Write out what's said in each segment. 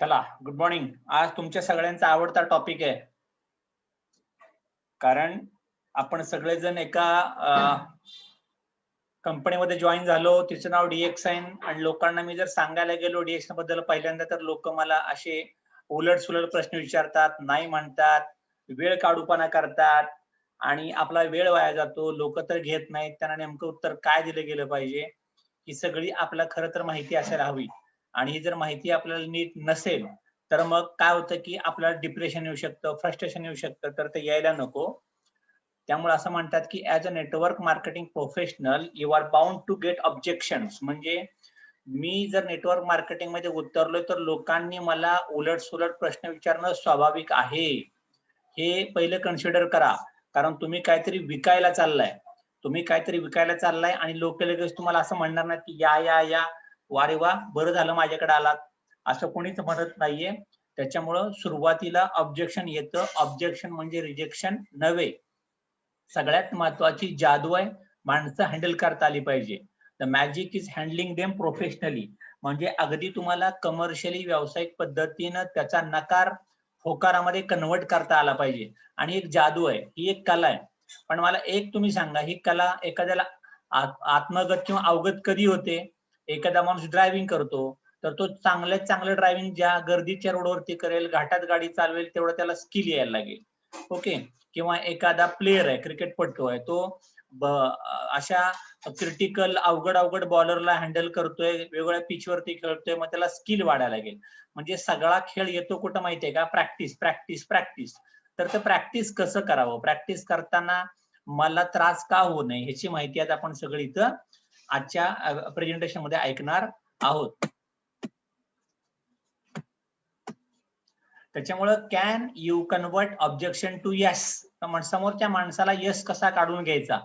चला, good morning. आज तुमच्या सगळ्यांचा आवडता टॉपिक आहे. कारण आपण सगळेजण एका कंपनीमध्ये जॉइन झालो. तिचं नाव DXN आणि लोकांना मी जर सांगायला गेलो DXN बद्दल पहिल्यांदा, तर लोक मला असे उलट-सुलट प्रश्न विचारतात, नाही म्हणतात, वेळ काढूपणा करतात आणि आपला वेळ वाया जातो. लोक तर घेत नाहीत. त्यांना नेमकं उत्तर काय दिलं गेलं पाहिजे, ही सगळी आपल्याला खरं तर माहिती असायला हवी. आणि ही जर माहिती आपल्याला नीट नसेल, तर मग काय होतं, की आपल्याला डिप्रेशन येऊ शकतं, फ्रस्ट्रेशन येऊ शकतं, तर ते यायला नको. त्यामुळे असं म्हणतात, की as a network marketing professional you are bound to get objections. म्हणजे मी जर नेटवर्क मार्केटिंगमध्ये उतरलोय, तर लोकांनी मला उलट-सुलट प्रश्न विचारणं स्वाभाविक आहे. हे पहिलं कन्सिडर करा. कारण तुम्ही काहीतरी विकायला चाललाय. तुम्ही काहीतरी विकायला चाललाय आणि लोकं लगेच तुम्हाला असं म्हणणार नाहीत, की "या, या, या. अरे वाह! बरं झालं माझ्याकडे आलात." असं कोणीच म्हणत नाहीये. त्याच्यामुळं सुरुवातीला ऑब्जेक्शन येतं. ऑब्जेक्शन म्हणजे रिजेक्शन नव्हे. सगळ्यात महत्त्वाची जादू आहे, माणसं हँडल करता आली पाहिजे. The magic is handling them professionally. म्हणजे अगदी तुम्हाला कमर्शियली व्यावसायिक पद्धतीनं त्याचा नकार होकारामध्ये कन्व्हर्ट करता आला पाहिजे. आणि एक जादू आहे, ही एक कला आहे. पण मला एक तुम्ही सांगा, ही कला एखाद्याला आत्मगत किंवा अवगत कधी होते? एखादा माणूस ड्रायव्हिंग करतो, तर तो चांगल्यात चांगलं ड्रायव्हिंग ज्या गर्दीच्या रोडवरती करेल, घाटात गाडी चालवेल, तेवढं त्याला स्किल यायला लागेल. ओके. किंवा एखादा प्लेयर आहे, क्रिकेटपटू आहे, तो अशा क्रिटिकल अवघड बॉलरला हँडल करतोय, वेगवेगळ्या पिचवरती खेळतोय, मग त्याला स्किल वाढायला लागेल. म्हणजे सगळा खेळ येतो कुठं माहितीये का? Practice, practice, practice. तर ते प्रॅक्टिस कसं करावं? प्रॅक्टिस करताना मला त्रास का होऊ नये ह्याची माहिती आज आपण सगळी इथं आजच्या प्रेझेंटेशनमध्ये ऐकणार आहोत. त्याच्यामुळं can you convert objection to yes? समोरच्या माणसाला येस कसा काढून घ्यायचा?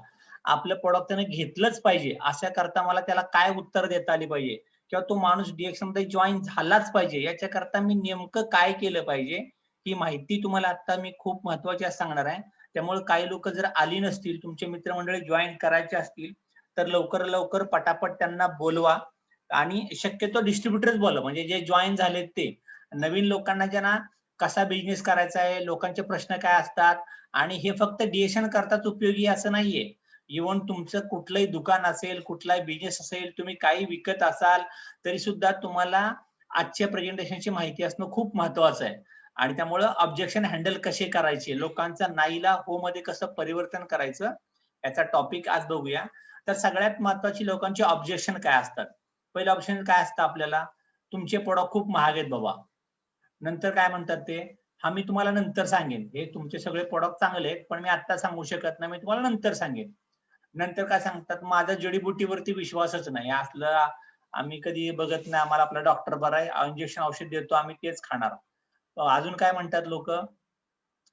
आपलं प्रॉडक्ट त्याने घेतलंच पाहिजे, अशा करता मला त्याला काय उत्तर देता आली पाहिजे? किंवा तो माणूस DXN मध्ये जॉइन झालाच पाहिजे, याच्याकरता मी नेमकं काय केलं पाहिजे? ही माहिती तुम्हाला आता मी खूप महत्त्वाची आज सांगणार आहे. त्यामुळे काही लोकं जर आली नसतील, तुमचे मित्रमंडळी जॉइन करायचे असतील, तर लवकर पटापट त्यांना बोलवा आणि शक्यतो डिस्ट्रिब्युटरच बोलवा. म्हणजे जे जॉइन झालेत ते. नवीन लोकांना ज्यांना कसा बिझनेस करायचा आहे, लोकांचे प्रश्न काय असतात आणि हे फक्त DXN करताच उपयोगी असं नाहीये. इव्हन तुमचं कुठलंही दुकान असेल, कुठलाही बिझनेस असेल, तुम्ही काही विकत असाल, तरी सुद्धा तुम्हाला आजच्या प्रेझेंटेशनची माहिती असणं खूप महत्त्वाचं आहे. आणि त्यामुळं ऑब्जेक्शन हँडल कसे करायचे, लोकांचा नाहीला हो मध्ये कसं परिवर्तन करायचं, याचा टॉपिक आज बघूया. तर सगळ्यात महत्त्वाची लोकांची ऑब्जेक्शन काय असतात? पहिलं ऑब्जेक्शन काय असतं आपल्याला? तुमचे प्रॉडक्ट खूप महाग आहेत बाबा. नंतर काय म्हणतात ते, "हां, मी तुम्हाला नंतर सांगेन. हे तुमचे सगळे प्रॉडक्ट चांगले आहेत, पण मी आत्ता सांगू शकत नाही. मी तुम्हाला नंतर सांगेन." नंतर काय सांगतात, "माझा जडीबुटीवरती विश्वासच नाही. असलं आम्ही कधी बघत नाही. आम्हाला आपला डॉक्टर बरा आहे, इंजेक्शन औषध देतो, आम्ही तेच खाणार." अजून काय म्हणतात लोकं,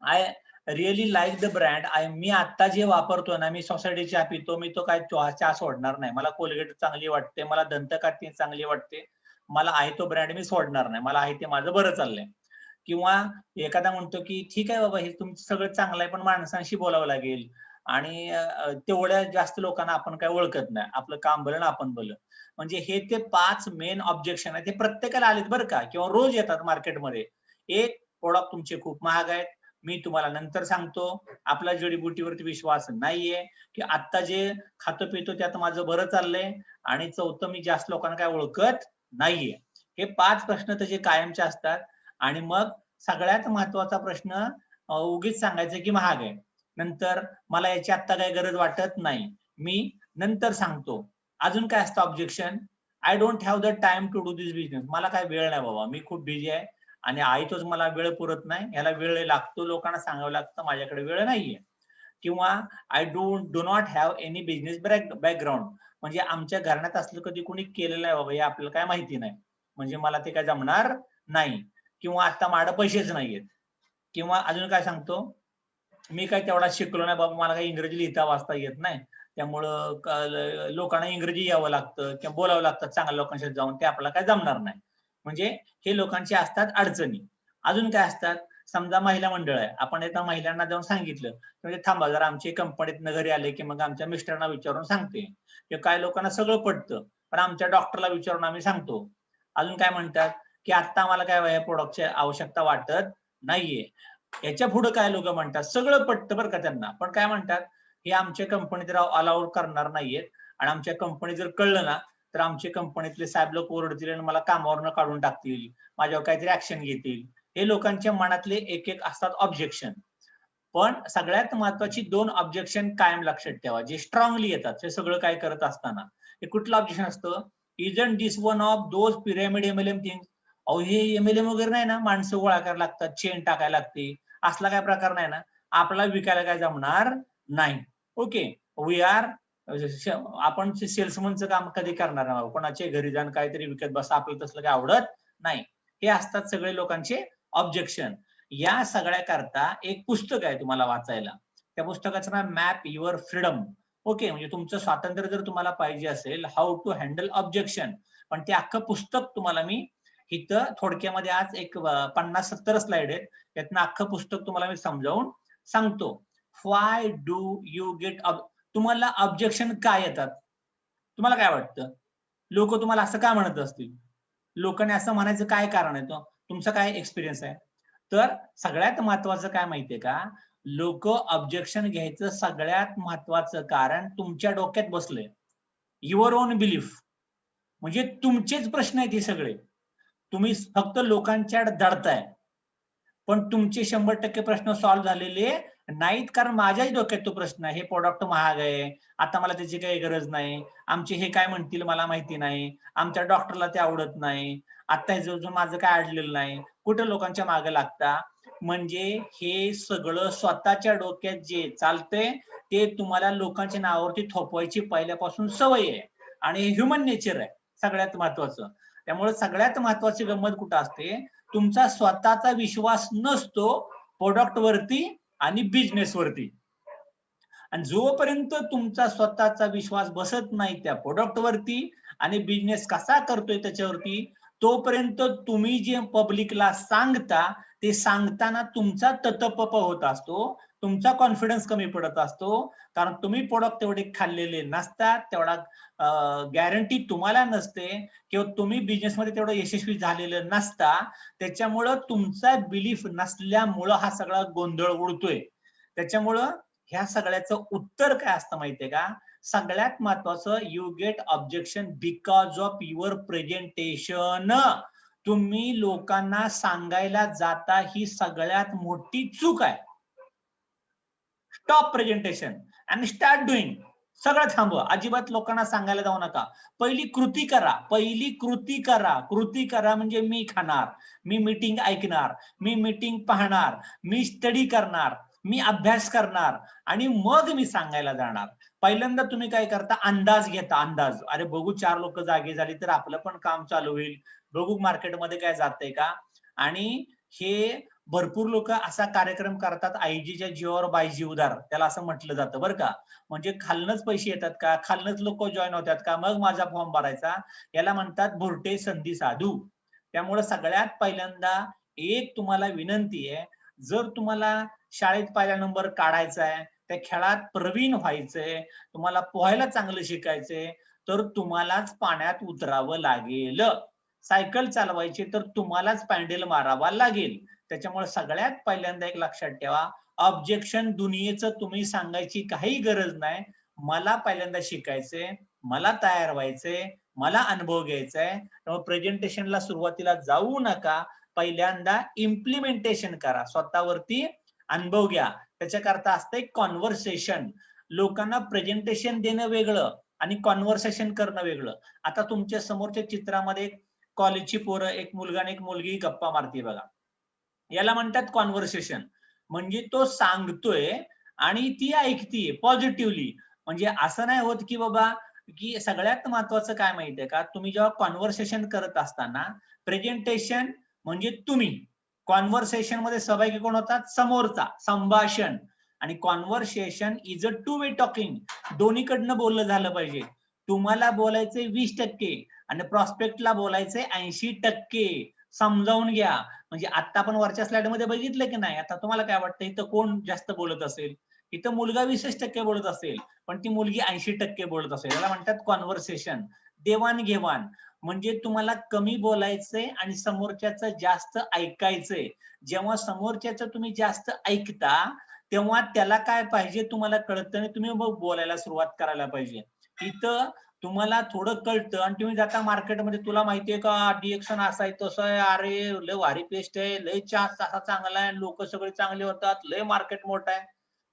"I really like the brand. मी आत्ता जे वापरतोय ना, मी सोसायटी चहा पितो. मी तो काय चहा सोडणार नाही. मला Colgate चांगली वाटते, मला दंतकांती चांगली वाटते. मला आहे तो ब्रँड मी सोडणार नाही. मला आहे ते माझं बरं चाललंय." किंवा एखादा म्हणतो, की "ठीक आहे बाबा, हे तुमचं सगळं चांगलं आहे, पण माणसांशी बोलावं लागेल आणि तेवढ्या जास्त लोकांना आपण काही ओळखत नाही. आपलं काम भलं आणि आपण भलं." म्हणजे हे ते 5 मेन ऑब्जेक्शन आहेत. ते प्रत्येकाला आलेत बरं का किंवा रोज येतात मार्केटमध्ये. एक प्रॉडक्ट तुमचे खूप महाग आहेत. मी तुम्हाला नंतर सांगतो. आपला जडीबुटीवरती विश्वास नाहीये, की आत्ता जे खातो-पितो त्यात माझं बरं चाललंय आणि चौथं मी जास्त लोकांना काही ओळखत नाहीये. हे 5 प्रश्न त्याचे कायमचे असतात. आणि मग सगळ्यात महत्त्वाचा प्रश्न उगीच सांगायचं की महाग आहे. नंतर मला याची आत्ता काही गरज वाटत नाही. मी नंतर सांगतो. अजून काय असतं objection? I don't have the time to do this business. मला काय वेळ नाही बाबा. मी खूप बिझी आहे आणि आहे मला वेळ पुरत नाही. ह्याला वेळ लागतो. लोकांना सांगावं लागतं माझ्याकडे वेळ नाहीये. किंवा I do not have any business background. म्हणजे आमच्या घराण्यात असलं कधी कोणी केलेलं आहे बाबा, हे आपल्याला काय माहिती नाही. म्हणजे मला ते काय जमणार नाही. किंवा आता माझ्याकडे पैसेच नाहीयेत. किंवा अजून काय सांगतो, मी काही तेवढा शिकलो नाही बाबा, मला काही इंग्रजी लिहिता वाचता येत नाही. त्यामुळं लोकांना इंग्रजी यावं लागतं किंवा बोलावं लागतं चांगल्या लोकांशी जाऊन, ते आपल्याला काही जमणार नाही. म्हणजे हे लोकांचे असतात अडचणी. अजून काय असतात, समजा महिला मंडळ आहे. आपण एकदा महिलांना जाऊन सांगितलं, म्हणजे थांबा जरा आमची कंपनीतनं घरी आले, की मग आमच्या मिस्टरांना विचारून सांगते. किंवा काही लोकांना सगळं पटतं, पण आमच्या डॉक्टरला विचारून आम्ही सांगतो. अजून काय म्हणतात, की आता आम्हाला काय या प्रोडक्टची आवश्यकता वाटत नाहीये. याच्या पुढे काय लोक म्हणतात, सगळं पटतं बरं का त्यांना, पण काय म्हणतात, हे आमच्या कंपनीत अलाउड करणार नाहीयेत आणि आमच्या कंपनी जर कळलं ना तर आमच्या कंपनीतले साहेब लोक ओरडतील आणि मला कामावरनं काढून टाकतील, माझ्यावर काहीतरी ऍक्शन घेतील. हे लोकांच्या मनातले एक एक असतात ऑब्जेक्शन. पण सगळ्यात महत्वाची 2 ऑब्जेक्शन कायम लक्षात ठेवा, जे स्ट्रॉंगली येतात हे सगळं काय करत असताना. हे कुठलं ऑब्जेक्शन असतं, isn't this one of those pyramid MLM things. अहो हे एमएलएम वगैरे नाही ना, माणसं गोळा करायला लागतात, चेन टाकायला लागते, असला काय प्रकार नाही ना, आपल्याला विकायला काय जमणार नाही. ओके, वी आर आपण सेल्समनचं काम कधी करणार नाही, कोणाच्या घरी जाऊन काहीतरी विकत बसा, आपल्याला तसलं काय आवडत नाही. हे असतात सगळे लोकांचे ऑब्जेक्शन. या सगळ्या करता एक पुस्तक आहे तुम्हाला वाचायला, त्या पुस्तकाचं नाव मॅप युअर फ्रीडम. ओके, म्हणजे तुमचं स्वातंत्र्य जर तुम्हाला पाहिजे असेल, हाऊ टू हँडल ऑब्जेक्शन. पण ते अख्खं पुस्तक तुम्हाला मी इथं थोडक्यामध्ये आज एक 50-70 स्लाइड आहेत, त्यातनं अख्खं पुस्तक तुम्हाला मी समजावून सांगतो. व्हाय डू यू गेट, तुम्हाला ऑब्जेक्शन काय येतात, तुम्हाला काय वाटतं, लोक तुम्हाला असं का म्हणत असतील, लोकांनी असं म्हणायचं काय कारण आहे, तुमचा काय एक्सपिरियन्स आहे? तर सगळ्यात महत्वाचं काय माहितीये का, लोक ऑब्जेक्शन घ्यायचं सगळ्यात महत्वाचं कारण तुमच्या डोक्यात बसलंय, युअर ओन बिलीफ. म्हणजे तुमचेच प्रश्न आहेत हे सगळे, तुम्ही फक्त लोकांच्या दडताय, पण तुमचे 100% प्रश्न सॉल्व्ह झालेले नाहीत. कारण माझ्याच डोक्यात तो प्रश्न आहे, हे प्रोडक्ट महाग आहे, आता मला त्याची काही गरज नाही, आमचे हे काय म्हणतील मला माहिती नाही, आमच्या डॉक्टरला ते आवडत नाही, आता जो माझं काय अडलेलं नाही, कुठे लोकांच्या मागे लागता. म्हणजे हे सगळं स्वतःच्या डोक्यात जे चालतंय ते तुम्हाला लोकांच्या नावावरती थोपवायची पहिल्यापासून सवय आहे, आणि हे ह्युमन नेचर आहे सगळ्यात महत्वाचं. त्यामुळे सगळ्यात महत्वाची गंमत कुठं असते, तुमचा स्वतःचा विश्वास नसतो प्रोडक्ट वरती आणि बिझनेस वरती. आणि जोपर्यंत तुमचा स्वतःचा विश्वास बसत नाही त्या प्रोडक्ट वरती आणि बिझनेस कसा करतोय त्याच्यावरती, तोपर्यंत तुम्ही जे पब्लिकला सांगता ते सांगताना तुमचा ततपप होत असतो, तुमचा कॉन्फिडन्स कमी पडत असतो. कारण तुम्ही प्रोडक्ट तेवढे खाल्लेले नसतात, तेवढा गॅरंटी तुम्हाला नसते, किंवा तुम्ही बिझनेसमध्ये तेवढं यशस्वी झालेलं नसता. त्याच्यामुळं तुमचा बिलीफ नसल्यामुळं हा सगळा गोंधळ उडतोय. त्याच्यामुळं ह्या सगळ्याचं उत्तर काय असतं माहितीये का, सगळ्यात महत्वाचं, you get objection because of your presentation. तुम्ही लोकांना सांगायला जाता ही सगळ्यात मोठी चूक आहे. स्टॉप प्रेझेंटेशन आणि स्टार्ट डुईंग. सगळं थांबवा, अजिबात लोकांना सांगायला जाऊ नका. पहिली कृती करा, पहिली कृती करा. कृती करा म्हणजे मी खाणार, मी मीटिंग ऐकणार, मी मीटिंग पाहणार, मी स्टडी करणार, मी अभ्यास करणार, आणि मग मी सांगायला जाणार. पहिल्यांदा तुम्ही काय करता, अंदाज घेता, अंदाज. अरे बघू 4 लोक जागे झाली तर आपलं पण काम चालू होईल, बघू मार्केटमध्ये काय जातंय का. आणि हे भरपूर लोक असा कार्यक्रम करतात, आईजीच्या जीवावर बाईजी उदार, त्याला असं म्हटलं जातं बरं का. म्हणजे खालनच पैसे येतात का, खालनच लोक जॉईन होतात का, मग माझा फॉर्म भरायचा. याला म्हणतात भुरटे संधी साधू. त्यामुळे सगळ्यात पहिल्यांदा एक तुम्हाला विनंती आहे, जर तुम्हाला शाळेत पहिला नंबर काढायचा आहे, त्या खेळात प्रवीण व्हायचंय, तुम्हाला पोहायला चांगलं शिकायचंय, तर तुम्हालाच पाण्यात उतरावं लागेल. सायकल चालवायची तर तुम्हालाच पॅन्डल मारावा लागेल. त्याच्यामुळे सगळ्यात पहिल्यांदा एक लक्षात ठेवा, ऑब्जेक्शन दुनियेचं तुम्ही सांगायची काही गरज नाही. मला पहिल्यांदा शिकायचंय, मला तयार व्हायचंय, मला अनुभव घ्यायचाय. त्यामुळे प्रेझेंटेशनला सुरुवातीला जाऊ नका, पहिल्यांदा इम्प्लिमेंटेशन करा, स्वतःवरती अनुभव घ्या. त्याच्याकरता असतं एक कॉन्व्हर्सेशन. लोकांना प्रेझेंटेशन देणं वेगळं आणि कॉन्व्हर्सेशन करणं वेगळं. आता तुमच्या समोरच्या चित्रामध्ये कॉलेजची पोरं, एक मुलगा आणि एक मुलगी गप्पा मारते बघा, याला म्हणतात कॉन्व्हर्सेशन. म्हणजे तो सांगतोय आणि ती ऐकतीये पॉझिटिव्हली. म्हणजे असं नाही होत की बाबा, की सगळ्यात महत्वाचं काय माहितीये का, तुम्ही जेव्हा कॉन्व्हर्सेशन करत असताना, प्रेझेंटेशन म्हणजे तुम्ही, कॉन्व्हर्सेशन मध्ये सहभागी कोण होतात, समोरचा, संभाषण. आणि conversation is a two way talking, दोन्हीकडनं बोललं झालं पाहिजे. तुम्हाला बोलायचे 20% आणि प्रॉस्पेक्टला बोलायचे 80%. समजावून घ्या. म्हणजे आता आपण वरच्या स्लाइड मध्ये बघितलं की नाही, आता तुम्हाला काय वाटतं इथं कोण जास्त बोलत असेल, इथं मुलगा 20% बोलत असेल, पण ती मुलगी 80% बोलत असेल. याला म्हणतात कॉन्व्हर्सेशन. देवाणघेवाण. म्हणजे तुम्हाला कमी बोलायचंय आणि समोरच्याचं जास्त ऐकायचंय. जेव्हा समोरच्याचं तुम्ही जास्त ऐकता, तेव्हा त्याला काय पाहिजे तुम्हाला कळतं आणि तुम्ही मग बोलायला सुरुवात करायला पाहिजे. इथं तुम्हाला थोडं कळतं आणि तुम्ही जाता मार्केटमध्ये, तुला माहितीये का डिएक्शन असा आहे तसं आहे, अरे लय भारी पेस्ट आहे, लय चहा असा चांगला आहे, लोक सगळे चांगले होतात, लय मार्केट मोठं आहे.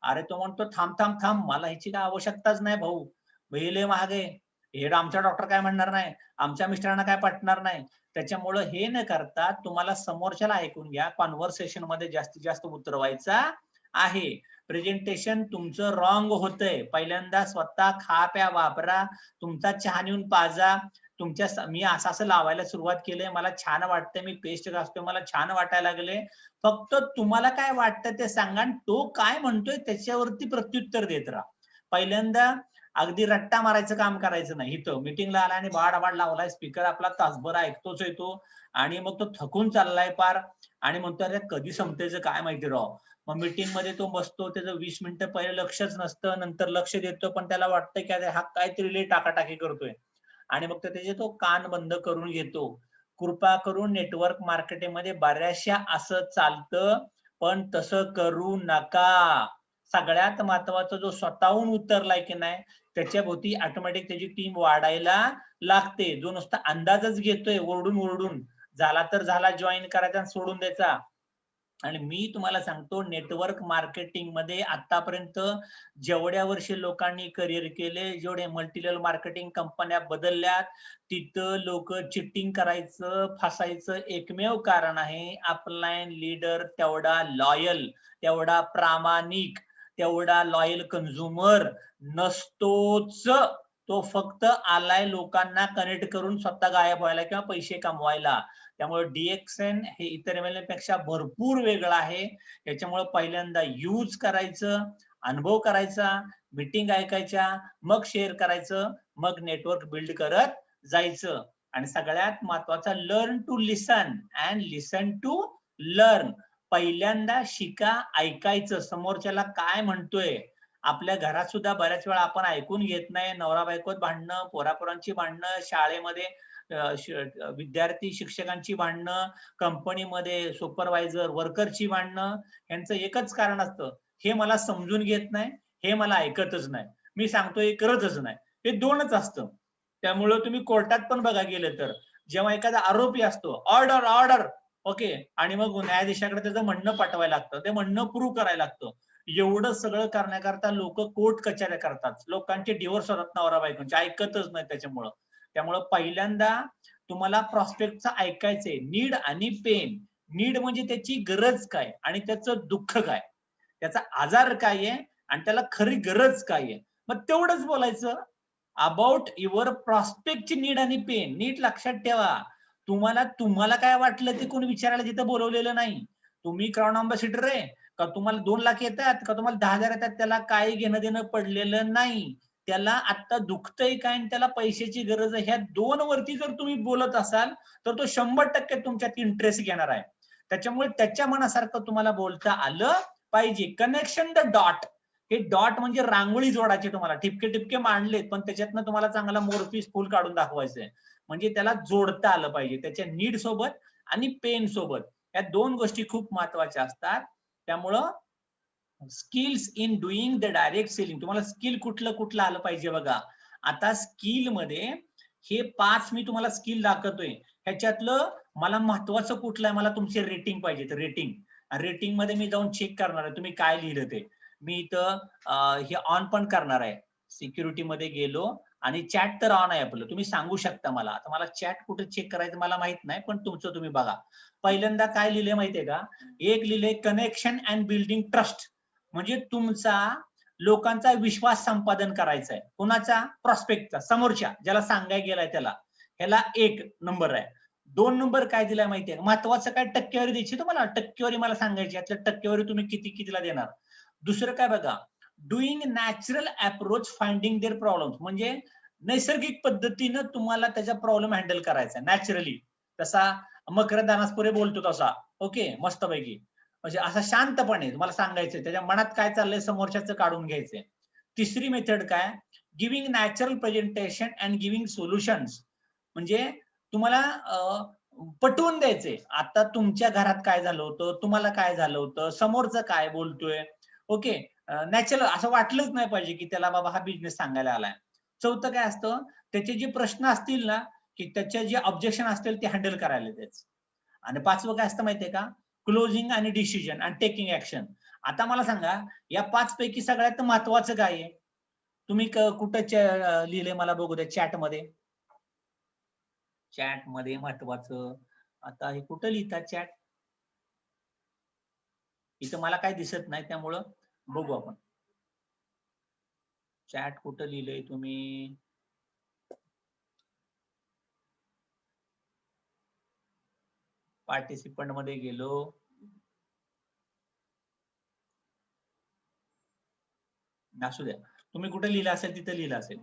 अरे तो म्हणतो थांब थांब थांब, मला ह्याची काय आवश्यकताच नाही भाऊ, हे लय महाग आहे, हे आमचा डॉक्टर काय म्हणणार नाही, आमच्या मिस्टरांना काय पटणार नाही. त्याच्यामुळं हे न करता तुम्हाला समोरच्याला ऐकून घ्या, कॉन्व्हर्सेशन मध्ये जास्तीत जास्त उतरवायचा आहे. प्रेझेंटेशन तुमचं रॉंग होतंय, पहिल्यांदा स्वतः खा प्या वापरा, तुमचा चहा नेऊन पाजा. मी असं लावायला सुरुवात केलंय, मला छान वाटतंय, मी पेस्ट घासतोय, मला छान वाटायला लागले. फक्त तुम्हाला काय वाटतं ते सांगा आणि तो काय म्हणतोय त्याच्यावरती प्रत्युत्तर देत राहा. पहिल्यांदा अगदी रट्टा मारायचं काम करायचं नाही. इथं मीटिंगला आला आणि बाड लावलाय स्पीकर, आपला तासभर ऐकतोच येतो आणि मग तो थकून चाललाय पार आणि म्हणतो अरे कधी संपतेच काय माहिती राव. मग मीटिंग मध्ये तो बसतो, त्याचं 20 मिनिटं पहिले लक्षच नसतं, नंतर लक्ष देतो, पण त्याला वाटतं की अरे हा काहीतरी लय टाकाटाकी करतोय आणि मग त्याचे तो कान बंद करून घेतो. कृपा करून नेटवर्क मार्केटिंग मध्ये बऱ्याचशा असं चालतं, पण तसं करू नका. सगळ्यात महत्वाचा जो स्वतःहून उतरलाय की नाही, त्याच्या भोवती ऑटोमॅटिक त्याची टीम वाढायला लागते. जो नुसता अंदाजच घेतोय ओरडून ओरडून, झाला तर झाला जॉईन करायचा आणि सोडून द्यायचा. आणि मी तुम्हाला सांगतो नेटवर्क मार्केटिंग मध्ये आतापर्यंत जेवढ्या वर्षी लोकांनी करिअर केले, जेवढे मल्टी लेव्हल मार्केटिंग कंपन्या बदलल्यात, तिथं लोक चिटिंग करायचं, फसायचं एकमेव कारण आहे अपलाईन लीडर तेवढा लॉयल, तेवढा प्रामाणिक, तेवढा लॉयल कंझ्युमर नसतोच. तो फक्त आलाय लोकांना कनेक्ट करून स्वतः गायब व्हायला किंवा पैसे कमवायला. त्यामुळे डीएक्सएन हे इतर एमएलएम पेक्षा भरपूर वेगळं आहे. त्याच्यामुळे पहिल्यांदा यूज करायचं, अनुभव करायचा, मीटिंग ऐकायच्या, मग शेअर करायचं, मग नेटवर्क बिल्ड करत जायचं. आणि सगळ्यात महत्वाचा learn to listen and listen to learn. पहिल्यांदा शिका ऐकायचं, समोरच्याला काय म्हणतोय. आपल्या घरात सुद्धा बऱ्याच वेळा आपण ऐकून घेत नाही, नवरा बायकोत भांडणं, पोरापोरांची भांडणं, शाळेमध्ये विद्यार्थी शिक्षकांची भांडणं, कंपनीमध्ये सुपरवायझर वर्करची भांडणं. यांचं एकच कारण असतं, हे मला समजून घेत नाही, हे मला ऐकतच नाही, मी सांगतोय करतच नाही. हे दोनच असतं. त्यामुळे तुम्ही कोर्टात पण बघा गेलं तर, जेव्हा एखादा आरोपी असतो, ऑर्डर ऑर्डर ओके, आणि मग न्यायाधीशाकडे त्याचं म्हणणं पाठवायला लागतं, ते म्हणणं प्रूव्ह करायला लागतं. एवढं सगळं करण्याकरता लोक कोर्ट कचऱ्या करतात, लोकांचे डिव्होर्स होतात नवरा बायकोंचे, ऐकतच नाही. त्यामुळं पहिल्यांदा तुम्हाला प्रॉस्पेक्टचं ऐकायचंय, नीड आणि पेन. नीड म्हणजे त्याची गरज काय आणि त्याचं दुःख काय, त्याचा आजार काय आहे आणि त्याला खरी गरज काय आहे, मग तेवढंच बोलायचं. अबाउट युअर प्रॉस्पेक्टची नीड आणि पेन. नीट लक्षात ठेवा, तुम्हाला काय वाटलं ते कोणी विचारायला तिथं बोलवलेलं नाही. तुम्ही क्राऊन अँबॅसिडर आहे का, तुम्हाला 2 लाख येतात का, तुम्हाला 10,000 येतात, त्याला काही घेणं देणं पडलेलं नाही. त्याला आता दुखतंय काय आणि त्याला पैशाची गरज आहे, ह्या 2 वरती जर तुम्ही बोलत असाल तर तो 100% तुमच्यात इंटरेस्ट घेणार आहे. त्याच्यामुळे त्याच्या मनासारखं तुम्हाला बोलता आलं पाहिजे. Connection the dot. हे डॉट म्हणजे रांगोळी जोडायची, तुम्हाला ठिपके ठिपके मांडलेत, पण त्याच्यातनं तुम्हाला चांगला मोरपीस फुल काढून दाखवायचंय. म्हणजे त्याला जोडता आलं पाहिजे त्याच्या नीड सोबत आणि पेन सोबत. या 2 गोष्टी खूप महत्वाच्या असतात. त्यामुळं skills in doing the direct selling, तुम्हाला स्किल कुठलं कुठलं आलं पाहिजे बघा. आता स्किल मध्ये हे 5 मी तुम्हाला स्किल दाखवतोय, ह्याच्यातलं मला महत्वाचं कुठलं आहे, मला तुमचे रेटिंग पाहिजे. तर रेटिंग मध्ये मी जाऊन चेक करणार आहे तुम्ही काय लिहिलं ते. मी इथं हे ऑन पण करणार आहे. सिक्युरिटी मध्ये गेलो आणि चॅट तर ऑन आहे आपलं, तुम्ही सांगू शकता मला. आता मला चॅट कुठे चेक करायचं मला माहित नाही, पण तुमचं तुम्ही बघा. पहिल्यांदा काय लिहिलंय माहितीये का, एक लिहिलंय कनेक्शन अँड बिल्डिंग ट्रस्ट. म्हणजे तुमचा लोकांचा विश्वास संपादन करायचा आहे. कोणाचा, प्रॉस्पेक्टचा, समोरच्या ज्याला सांगायला गेलाय त्याला. ह्याला 1 नंबर आहे. 2 नंबर काय दिलाय माहितीये का, महत्वाचं काय टक्केवारी द्यायची तुम्हाला, टक्केवारी मला सांगायची, यातल्या टक्केवारी तुम्ही कितीला देणार. दुसरं काय बघा, doing natural approach finding there problems. म्हणजे नैसर्गिक पद्धतीनं तुम्हाला त्याचा प्रॉब्लेम हँडल करायचा नॅचरली. तसा मकरंद अनासपुरे बोलतो तसा, ओके, मस्तपैकी. म्हणजे असा शांतपणे तुम्हाला सांगायचंय, त्याच्या मनात काय चाललंय समोरच्याचं काढून घ्यायचंय. तिसरी मेथड काय, giving natural presentation and giving solutions, म्हणजे तुम्हाला पटवून द्यायचे. आता तुमच्या घरात काय झालं होतं, तुम्हाला काय झालं होतं, समोरचं काय बोलतोय. ओके, नॅचरल असं वाटलंच नाही पाहिजे की त्याला बाबा हा बिझनेस सांगायला आलाय. चौथं काय असतं, त्याचे जे प्रश्न असतील ना, की त्याचे जे ऑब्जेक्शन असतील ते हँडल करायला द्यायचं. आणि पाचवं काय असतं माहितीये का, क्लोजिंग आणि डिसिजन आणि टेकिंग ऍक्शन. आता मला सांगा, या 5 पैकी सगळ्यात महत्वाचं काय आहे? तुम्ही कुठं लिहिलंय मला बघू द्या चॅटमध्ये. चॅटमध्ये महत्वाचं, आता हे कुठं लिहितात चॅट? इथं मला काही दिसत नाही, त्यामुळं बघू आपण. चॅट कुठं लिहिलंय तुम्ही? पार्टिसिपंट मध्ये गेलो. असू द्या. तुम्ही कुठे लिहिलं असेल तिथं लिहिलं असेल.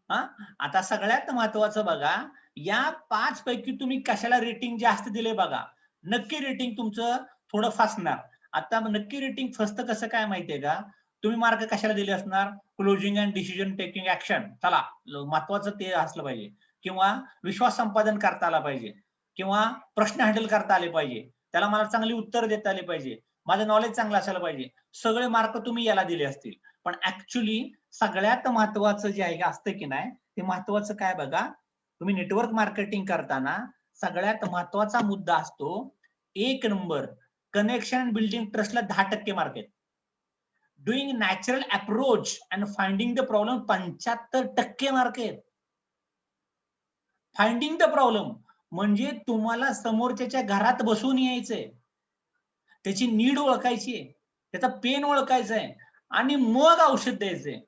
हा, आता सगळ्यात महत्वाचं बघा, या 5 पैकी तुम्ही कशाला रेटिंग जास्त दिले बघा. नक्की रेटिंग तुमचं थोडं फसणार. आता नक्की रेटिंग फसतं कसं काय माहितीये का? तुम्ही मार्क कशाला दिले असणार? Closing and decision taking action. चला, महत्वाचं ते असलं पाहिजे. किंवा विश्वास संपादन करता आला पाहिजे. किंवा प्रश्न हँडल करता आले पाहिजे. त्याला मला चांगली उत्तर देता आली पाहिजे. माझं नॉलेज चांगलं असायला पाहिजे. सगळे मार्क तुम्ही याला दिले असतील. पण ऍक्च्युली सगळ्यात महत्वाचं जे आहे असतं की नाही, ते महत्वाचं काय बघा, तुम्ही नेटवर्क मार्केटिंग करताना सगळ्यात महत्वाचा मुद्दा असतो, 1 नंबर कनेक्शन बिल्डिंग ट्रस्टला 10% मार्क आहेत. Doing natural approach and finding the problem 75% mark आहेत. फाइंडिंग द प्रॉब्लेम म्हणजे तुम्हाला समोरच्याच्या घरात बसून यायचंय, त्याची नीड ओळखायची आहे, त्याचा पेन ओळखायचा आहे आणि मग औषध द्यायचंय.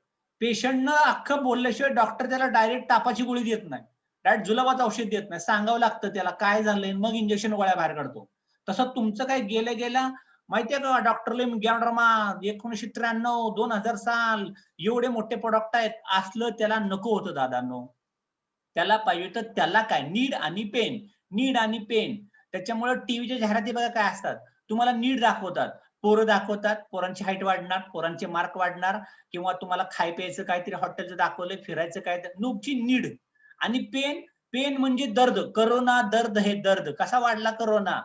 पेशंटनं अख्खं बोलल्याशिवाय डॉक्टर त्याला डायरेक्ट तापाची गोळी देत नाही, डायरेक्ट जुलाबाचं औषध देत नाही. सांगावं लागतं त्याला काय झालंय, मग इंजेक्शन गोळ्या बाहेर काढतो. तसं तुमचं काय गेल्या गेल्या माहितीये का, डॉक्टर गॅनड्रमा 1993, 2000 साल, एवढे मोठे प्रोडक्ट आहेत, असलं त्याला नको होतं दादांनो. त्याला पाहिजे तर त्याला काय, नीड आणि पेन, नीड आणि पेन. त्याच्यामुळे टीव्हीच्या जाहिराती बघा काय असतात, तुम्हाला नीड दाखवतात, पोरं दाखवतात, पोरांची हाईट वाढणार, पोरांचे मार्क वाढणार, किंवा तुम्हाला खाय प्यायचं काहीतरी हॉटेलचं दाखवलंय, फिरायचं काय, नुकची नीड. आणि पेन, पेन म्हणजे दर्द. करोना दर्द, हे दर्द कसा वाढला करोना,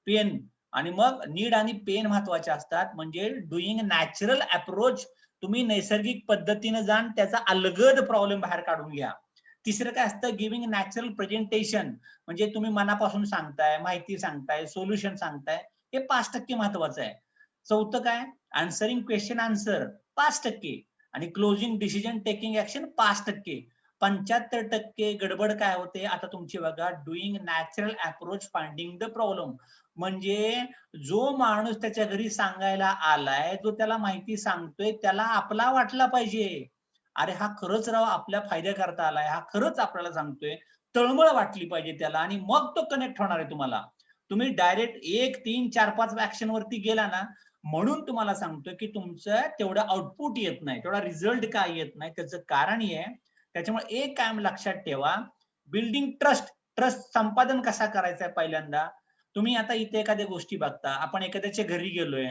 पेन. आणि मग नीड आणि पेन महत्वाचे असतात. म्हणजे डुईंग नॅचरल अप्रोच, तुम्ही नैसर्गिक पद्धतीने जाण त्याचा अलगद प्रॉब्लेम बाहेर काढून घ्या. तिसरं काय असतं, गिव्हिंग नॅचरल प्रेझेंटेशन, म्हणजे तुम्ही मनापासून सांगताय, माहिती सांगताय, सोल्युशन सांगताय, हे 5% महत्वाचं आहे. चौथं काय, आन्सरिंग क्वेश्चन आन्सर 5%. आणि क्लोजिंग डिसिजन टेकिंग ऍक्शन 5%. 75% गडबड काय होते आता तुमची बघा, doing natural approach finding the problem. म्हणजे जो माणूस त्याच्या घरी सांगायला आलाय, जो त्याला माहिती सांगतोय, त्याला आपला वाटला पाहिजे. अरे हा खरंच राव आपल्या फायद्याकरता आलाय, हा खरंच आपल्याला सांगतोय, तळमळ वाटली पाहिजे त्याला, आणि मग तो कनेक्ट होणार आहे तुम्हाला. तुम्ही डायरेक्ट 1, 3, 4, 5 ऍक्शन वरती गेला ना, म्हणून तुम्हाला सांगतोय की तुमचं तेवढं आउटपुट येत नाही, तेवढा रिझल्ट काय येत नाही, त्याचं कारण आहे. त्याच्यामुळे एक कायम लक्षात ठेवा, बिल्डिंग ट्रस्ट. ट्रस्ट संपादन कसा करायचा आहे पहिल्यांदा, तुम्ही आता इथे एखाद्या गोष्टी बघता, आपण एखाद्याच्या घरी गेलोय,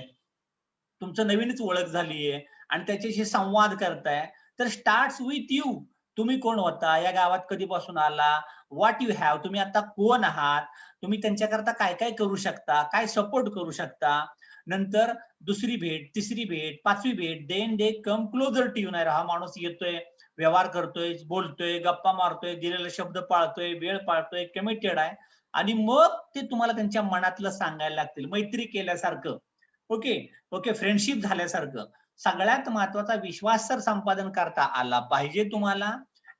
तुमचं नवीनच ओळख झालीये आणि त्याच्याशी संवाद करताय, तर स्टार्ट्स विथ यू. तुम्ही कोण होता, या गावात कधीपासून आला, व्हॉट यू हॅव, तुम्ही आता कोण आहात, तुम्ही त्यांच्याकरता काय काय करू शकता, काय सपोर्ट करू शकता. नंतर दुसरी भेट, तिसरी भेट, पाचवी भेट, then they come closer to you. नाही हा माणूस येतोय, व्यवहार करतोय, बोलतोय, गप्पा मारतोय, दिलेले शब्द पाळतोय, वेळ पाळतोय, कमिटेड आहे. आणि मग ते तुम्हाला त्यांच्या मनातलं सांगायला लागतील, मैत्री केल्यासारखं. ओके, ओके, फ्रेंडशिप झाल्यासारखं. सगळ्यात महत्वाचा विश्वास तर संपादन करता आला पाहिजे तुम्हाला.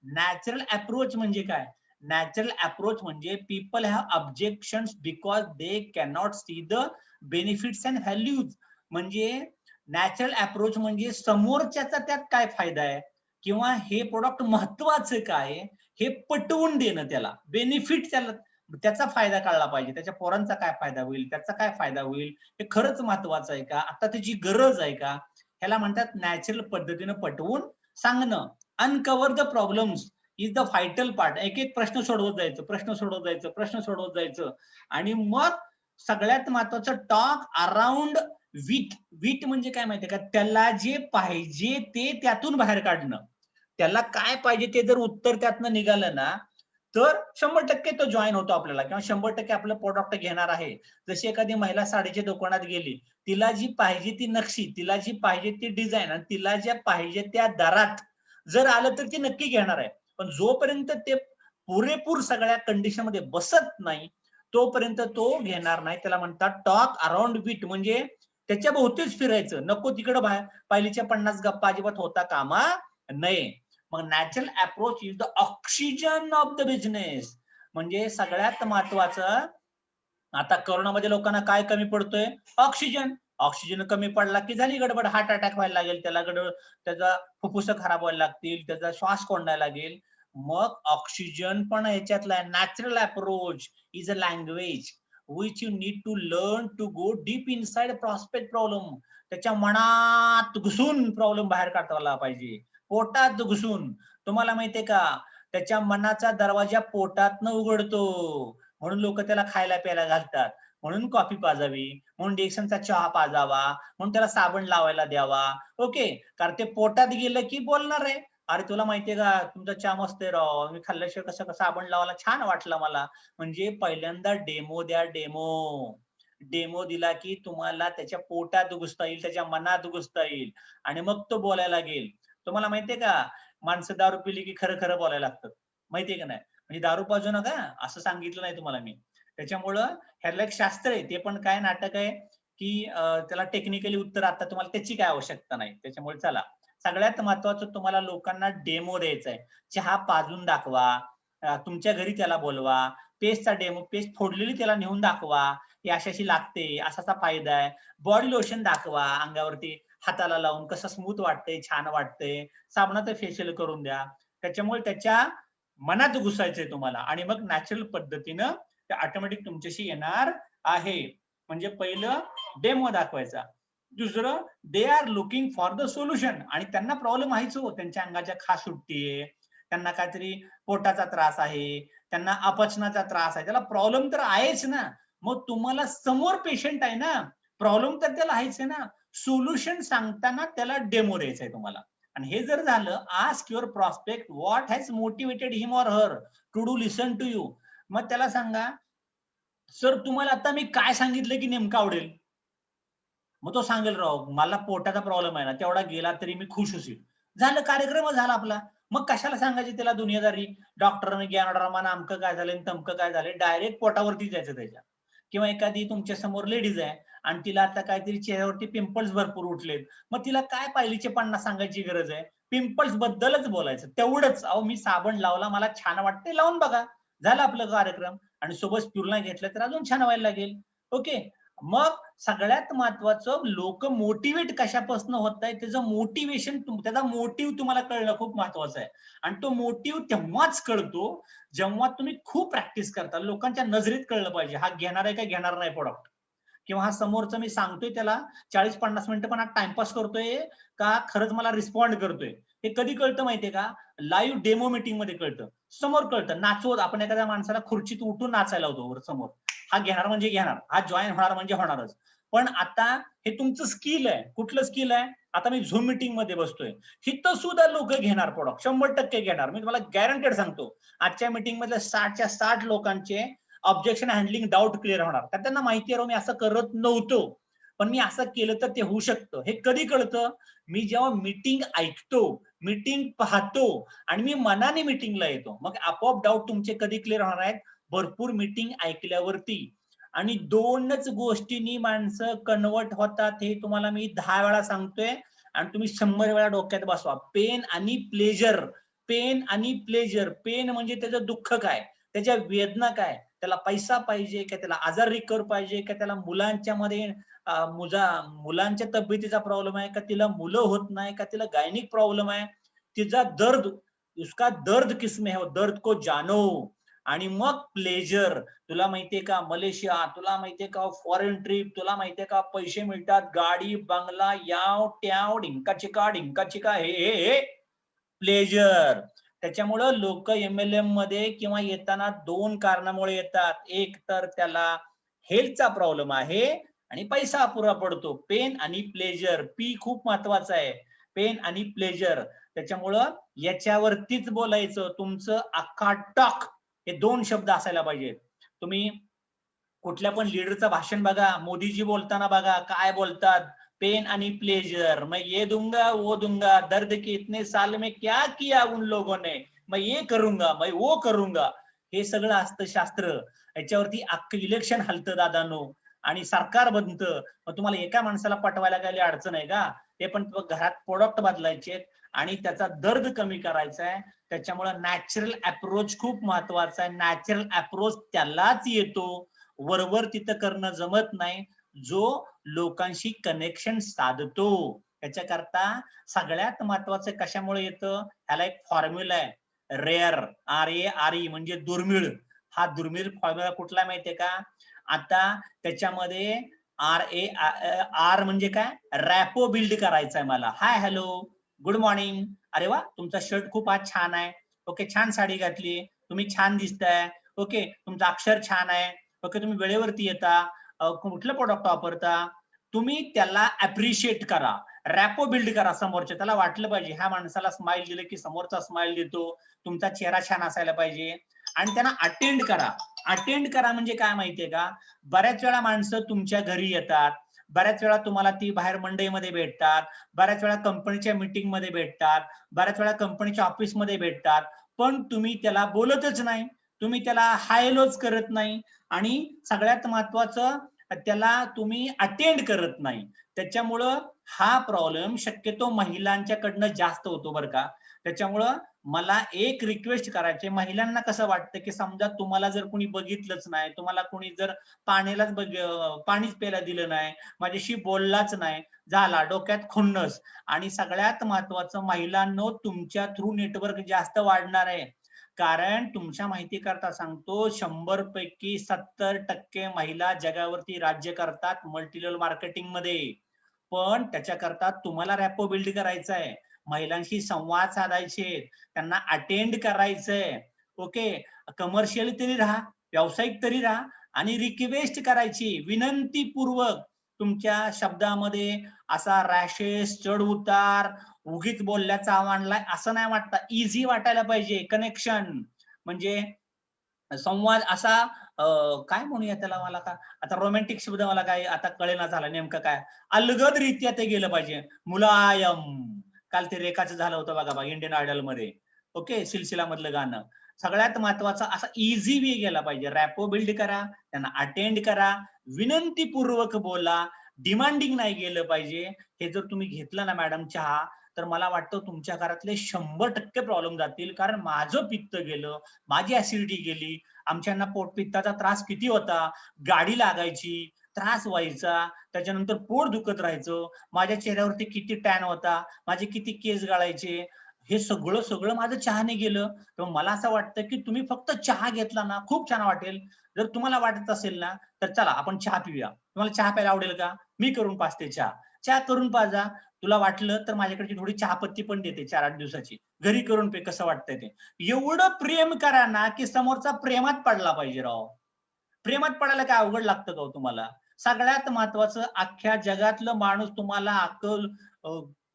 नॅचरल अप्रोच म्हणजे काय, नॅचरल अप्रोच म्हणजे people have objections because they cannot see the benefits and values. म्हणजे नॅचरल अप्रोच म्हणजे समोरच्याचा त्यात काय फायदा आहे, किंवा हे प्रोडक्ट महत्वाचं काय, हे पटवून देणं, त्याला बेनिफिट, त्याला त्याचा फायदा कळला पाहिजे, त्याच्या पोरांचा काय फायदा होईल, त्याचा काय फायदा होईल, हे खरंच महत्वाचं आहे का, आता त्याची गरज आहे का, ह्याला म्हणतात नॅचरल पद्धतीने पटवून सांगणं. Uncover the problems is the vital part. एक एक प्रश्न सोडवत जायचं, प्रश्न सोडवत जायचं, प्रश्न सोडवत जायचं. आणि मग सगळ्यात महत्वाचं, टॉक अराउंड विथ. विथ म्हणजे काय माहितीये का, त्याला जे पाहिजे ते त्यातून बाहेर काढणं. त्याला काय पाहिजे ते जर उत्तर त्यातनं निघालं ना, तर 100% तो जॉइन होतो आपल्याला किंवा 100% आपलं प्रॉडक्ट घेणार आहे. जशी एखादी महिला साडीच्या दुकानात गेली, तिला जी पाहिजे ती नक्षी, तिला जी पाहिजे ती डिझाइन आणि तिला ज्या पाहिजे त्या दरात जर आलं तर ती नक्की घेणार आहे. पण जोपर्यंत ते पुरेपूर सगळ्या कंडिशनमध्ये बसत नाही, तोपर्यंत तो घेणार नाही. त्याला म्हणतात टॉक अराउंड विट, म्हणजे त्याच्या भोवतीच फिरायचं. नको तिकडं बाहेर पायलीच्या 50 गप्पा अजिबात होता कामा नये. मग natural approach is the oxygen of the business. म्हणजे सगळ्यात महत्वाचं, आता कोरोनामध्ये लोकांना काय कमी पडतोय? ऑक्सिजन. ऑक्सिजन कमी पडला की झाली गडबड, हार्ट अटॅक व्हायला लागेल, त्याला त्याचा फुफ्फुस खराब व्हायला लागतील, त्याचा श्वास कोंडायला लागेल. मग ऑक्सिजन पण ह्याच्यातला आहे. Natural approach is a language which you need to learn to go deep inside prospect problem. त्याच्या मनात घुसून प्रॉब्लेम बाहेर काढता पाहिजे, पोटात घुसून. तुम्हाला माहितीये का, त्याच्या मनाचा दरवाजा पोटातनं उघडतो, म्हणून लोक त्याला खायला प्यायला घालतात, म्हणून कॉफी पाजावी, म्हणून डिएक्शनचा चहा पाजावा, म्हणून त्याला साबण लावायला द्यावा. ओके, कारण ते पोटात गेलं की बोलणार आहे. अरे तुला माहितीये का, तुमचा चहा मस्त आहे राव, मी खाल्ल्याशिवाय कसं साबण लावायला छान वाटलं मला. म्हणजे पहिल्यांदा डेमो द्या, डेमो. डेमो दिला की तुम्हाला त्याच्या पोटात घुसता येईल, त्याच्या मनात घुसता येईल आणि मग तो बोलायला लागेल. तुम्हाला माहितीये का, माणसं दारू पिली की खरं खरं बोलायला लागतात, माहितीये का नाही? म्हणजे दारू पाजू नका असं सांगितलं नाही तुम्हाला मी. त्याच्यामुळं ह्याला एक शास्त्र आहे, ते पण काय नाटक आहे की त्याला टेक्निकली उत्तर आता तुम्हाला त्याची काय आवश्यकता नाही. त्याच्यामुळे चला, सगळ्यात महत्वाचं तुम्हाला लोकांना डेमो द्यायचा आहे. चहा पाजून दाखवा, तुमच्या घरी त्याला बोलवा, पेस्टचा डेमो, पेस्ट फोडलेली त्याला नेऊन दाखवा, ही अशी लागते, असाचा फायदा आहे. बॉडी लोशन दाखवा अंगावरती, हाताला लावून कसं स्मूथ वाटतंय, छान वाटतंय. साबणाचं फेशियल करून द्या. त्याच्यामुळे त्याच्या मनात घुसायचंय तुम्हाला आणि मग नॅचरल पद्धतीनं ते ऑटोमॅटिक तुमच्याशी येणार आहे. म्हणजे पहिलं डेमो दाखवायचा. दुसरं, they are looking for the solution, आणि त्यांना प्रॉब्लेम आहेच हो. त्यांच्या अंगाच्या खाज सुटतीये, त्यांना काहीतरी पोटाचा त्रास आहे, त्यांना अपचनाचा त्रास आहे, त्याला प्रॉब्लेम तर आहेच ना. मग तुम्हाला समोर पेशंट आहे ना, प्रॉब्लेम तर त्याला आहेच आहे ना. सोल्युशन सांगताना त्याला डेमो द्यायचा आहे तुम्हाला. आणि हे जर झालं, ask your prospect what has motivated him or her to do listen to you. मग त्याला सांगा, सर तुम्हाला आता मी काय सांगितलं की नेमकं आवडेल? मग तो सांगेल, राव मला पोटाचा प्रॉब्लेम आहे ना, तेवढा गेला तरी मी खुश होईल. झालं, कार्यक्रमच झाला आपला. मग कशाला सांगायची त्याला दुनियादारी, डॉक्टरने ज्ञानोड्रामा अमकं काय झालंय तमकं काय झालंय, डायरेक्ट पोटावरती जायचं त्याच्या. किंवा एखादी तुमच्या समोर लेडीज आहे आणि तिला आता काहीतरी चेहऱ्यावरती पिंपल्स भरपूर उठलेत, मग तिला काय पायलीचे 50 सांगायची गरज आहे? पिंपल्स बद्दलच बोलायचं तेवढंच. अहो मी साबण लावला, मला छान वाटते, लावून बघा, झालं आपलं कार्यक्रम. आणि सोबत स्पिरुलिना घेतलं तर अजून छान व्हायला लागेल. ओके. मग सगळ्यात महत्वाचं, लोक मोटिवेट कशापासून होत आहे, त्याचं मोटिवेशन, त्याचा मोटिव्ह तुम्हाला कळणं खूप महत्वाचं आहे. आणि तो मोटिव्ह तेव्हाच कळतो जेव्हा तुम्ही खूप प्रॅक्टिस करता. लोकांच्या नजरेत कळलं पाहिजे, हा घेणार आहे का घेणार नाही प्रोडक्ट, किंवा हा समोरचा मी सांगतोय त्याला 40-50 मिनिटं पण हा टाइमपास करतोय का खरंच मला रिस्पॉन्ड करतोय. हे कधी कळतं माहितीये का? लाईव्ह डेमो मीटिंग मध्ये कळतं, समोर कळतं. नाचवत आपण एखाद्या माणसाला खुर्चीत उठून नाचायला होतो समोर, हा घेणार म्हणजे घेणार, हा जॉईन होणार म्हणजे होणारच. पण आता हे तुमचं स्किल आहे. कुठलं स्किल आहे? आता मी झूम मीटिंग मध्ये बसतोय, हिथं सुद्धा लोक घेणार प्रोडक्ट, 100% घेणार. मी तुम्हाला गॅरंटेड सांगतो, आजच्या मीटिंग मधल्या 60च्या 60 लोकांचे ऑब्जेक्शन हँडलिंग डाऊट क्लिअर होणार. कारण त्यांना माहिती आहे, मी असं करत नव्हतो, पण मी असं केलं तर ते होऊ शकतं. हे कधी कळतं? मी जेव्हा मीटिंग ऐकतो, मीटिंग पाहतो आणि मी मनाने मीटिंगला येतो, मग आपोआप डाऊट तुमचे कधी क्लिअर होणार आहेत? भरपूर मीटिंग ऐकल्यावरती. आणि 2च गोष्टींनी माणसं कन्वर्ट होतात, हे तुम्हाला मी 10 वेळा सांगतोय आणि तुम्ही 100 वेळा डोक्यात बसवा. पेन आणि प्लेजर. पेन आणि प्लेजर. पेन म्हणजे त्याचं दुःख काय, त्याच्या वेदना काय, त्याला पैसा पाहिजे का, त्याला आजार रिकवर पाहिजे का, त्याला मुलांच्या मध्ये मुलांच्या तब्येतीचा प्रॉब्लेम आहे का, तिला मुलं होत नाही का, तिला गायनिक प्रॉब्लेम आहे, तिचा दर्द, उसका दर्द किसमें है, दर्द को जानो. आणि मग प्लेजर. तुला माहितीये का मलेशिया, तुला माहितीये का फॉरेन ट्रिप, तुला माहितीये का पैसे मिळतात, गाडी बंगला, याव ट्याव, ढिंका चिका, हे प्लेजर. त्याच्यामुळं लोक एमएलएम मध्ये किंवा येताना 2 कारणामुळे येतात. एक तर त्याला हेल्थचा प्रॉब्लेम आहे आणि पैसा अपुरा पडतो. पेन आणि प्लेजर. पी खूप महत्वाचा आहे, पेन आणि प्लेजर. त्याच्यामुळं याच्यावरतीच बोलायचं. तुमचं अख्खा टॉक हे 2 शब्द असायला पाहिजेत. तुम्ही कुठल्या पण लीडरचं भाषण बघा, मोदीजी बोलताना बघा काय बोलतात, पेन आणि प्लेजर, मैं ये दूंगा वो दूंगा, दर्द के इतने साल में क्या किया उन लोगों ने, मैं ये करूंगा मैं वो करूंगा. हे सगळं असतं शास्त्र. याच्यावरती अख्खं इलेक्शन हलतं दादांनो आणि सरकार बनतं. मग तुम्हाला एका माणसाला पटवायला काही अडचण आहे का? ते पण घरात प्रोडक्ट बदलायचे आणि त्याचा दर्द कमी करायचा आहे. त्याच्यामुळे नॅचरल अप्रोच खूप महत्वाचा आहे. नॅचरल अप्रोच त्यालाच येतो, वरवर तिथं करणं जमत नाही, जो लोकांशी कनेक्शन साधतो. त्याच्याकरता सगळ्यात महत्वाचं कशामुळे येतं, ह्याला एक फॉर्म्युला आहे, रेअर, RARE म्हणजे दुर्मिळ. हा दुर्मिळ फॉर्म्युला कुठला माहितीये का? आता त्याच्यामध्ये आर म्हणजे काय, रॅपो बिल्ड करायचा आहे मला. हाय हॅलो गुड मॉर्निंग, अरे वा तुमचा शर्ट खूप आज छान आहे, ओके छान साडी घातली, तुम्ही छान दिसताय, ओके तुमचं अक्षर छान आहे, ओके तुम्ही वेळेवरती येता, कुठलं प्रोडक्ट वापरता, तुम्ही त्याला अप्रिशिएट करा, रॅपो बिल्ड करा समोरच्या. त्याला वाटलं पाहिजे ह्या माणसाला स्माइल दिलं की समोरचा स्माइल देतो, तुमचा चेहरा छान असायला पाहिजे आणि त्यांना अटेंड करा. अटेंड करा म्हणजे काय माहितीये का, बऱ्याच वेळा माणसं तुमच्या घरी येतात, बऱ्याच वेळा तुम्हाला ती बाहेर मंडईमध्ये भेटतात, बऱ्याच वेळा कंपनीच्या मीटिंग मध्ये भेटतात, बऱ्याच वेळा कंपनीच्या ऑफिसमध्ये भेटतात, पण तुम्ही त्याला बोलतच नाही, तुम्ही त्याला हायलोच करत नाही आणि सगळ्यात महत्वाचं त्याला तुम्ही अटेंड करत नाही. त्याच्यामुळं हा प्रॉब्लेम शक्यतो महिलांच्याकडनं जास्त होतो बरं का. त्याच्यामुळं मला एक रिक्वेस्ट करायची, महिलांना कसं वाटतं की समजा तुम्हाला जर कोणी बघितलंच नाही, तुम्हाला कोणी जर पाणीच प्यायला दिलं नाही, माझ्याशी बोललाच नाही, झाला डोक्यात खुन्नस. आणि सगळ्यात महत्वाचं महिलांनो, तुमच्या थ्रू नेटवर्क जास्त वाढणार आहे. कारण तुमच्या माहिती करता सांगतो, 100 पैकी 70% महिला जगावरती राज्य करतात मल्टी लेव्हल मार्केटिंग मध्ये. पण त्याच्याकरता तुम्हाला रॅपो बिल्ड करायचा आहे, महिलांशी संवाद साधायचे, त्यांना अटेंड करायचंय, ओके कमर्शियल तरी राहा, व्यावसायिक तरी राहा आणि रिक्वेस्ट करायची विनंतीपूर्वक. तुमच्या शब्दामध्ये असा रॅशेस चढ उतार उगीच बोलल्याचा आव्हानलाय असं नाही वाटतं, इझी वाटायला पाहिजे. कनेक्शन म्हणजे संवाद असा काय म्हणूया त्याला, मला का आता रोमॅन्टिक शब्द मला काय आता कळेना झाला नेमकं काय, अलगदरित्या ते गेलं पाहिजे. मुलायम, काल ते रेखाचं झालं होतं बघा इंडियन आयडल मध्ये, ओके सिलसिला मधलं गाणं. सगळ्यात महत्वाचं असा इझी वे गेला पाहिजे. रॅपो बिल्ड करा, त्यांना अटेंड करा, विनंतीपूर्वक बोला, डिमांडिंग नाही गेलं पाहिजे. हे जर तुम्ही घेतलं ना मॅडम चहा, तर मला वाटतं तुमच्या घरातले 100% प्रॉब्लेम जातील. कारण माझं पित्त गेलं, माझी ऍसिडिटी गेली, आमच्यांना पोटपित्ताचा त्रास किती होता, गाडी लागायची, त्रास व्हायचा, त्याच्यानंतर पोट दुखत राहायचं, माझ्या चेहऱ्यावरती किती टॅन होता, माझे किती केस गळायचे, हे सगळं सगळं माझं चहाने गेलं. तर मला असं वाटतं की तुम्ही फक्त चहा घेतला ना खूप छान वाटेल. जर तुम्हाला वाटत असेल ना तर चला आपण चहा पिऊया. तुम्हाला चहा प्यायला आवडेल का? मी करून पाजते चहा, चहा करून पाजा. तुला वाटलं तर माझ्याकडची थोडी चहापत्ती पण देते 4-8 दिवसाची, घरी करून पे, कसं वाटतंय ते. एवढं प्रेम करा ना की समोरचा प्रेमात पडला पाहिजे राव. प्रेमात पडायला काय अवघड लागतं का हो तुम्हाला? सगळ्यात महत्वाचं, अख्ख्या जगातलं माणूस तुम्हाला अक्कल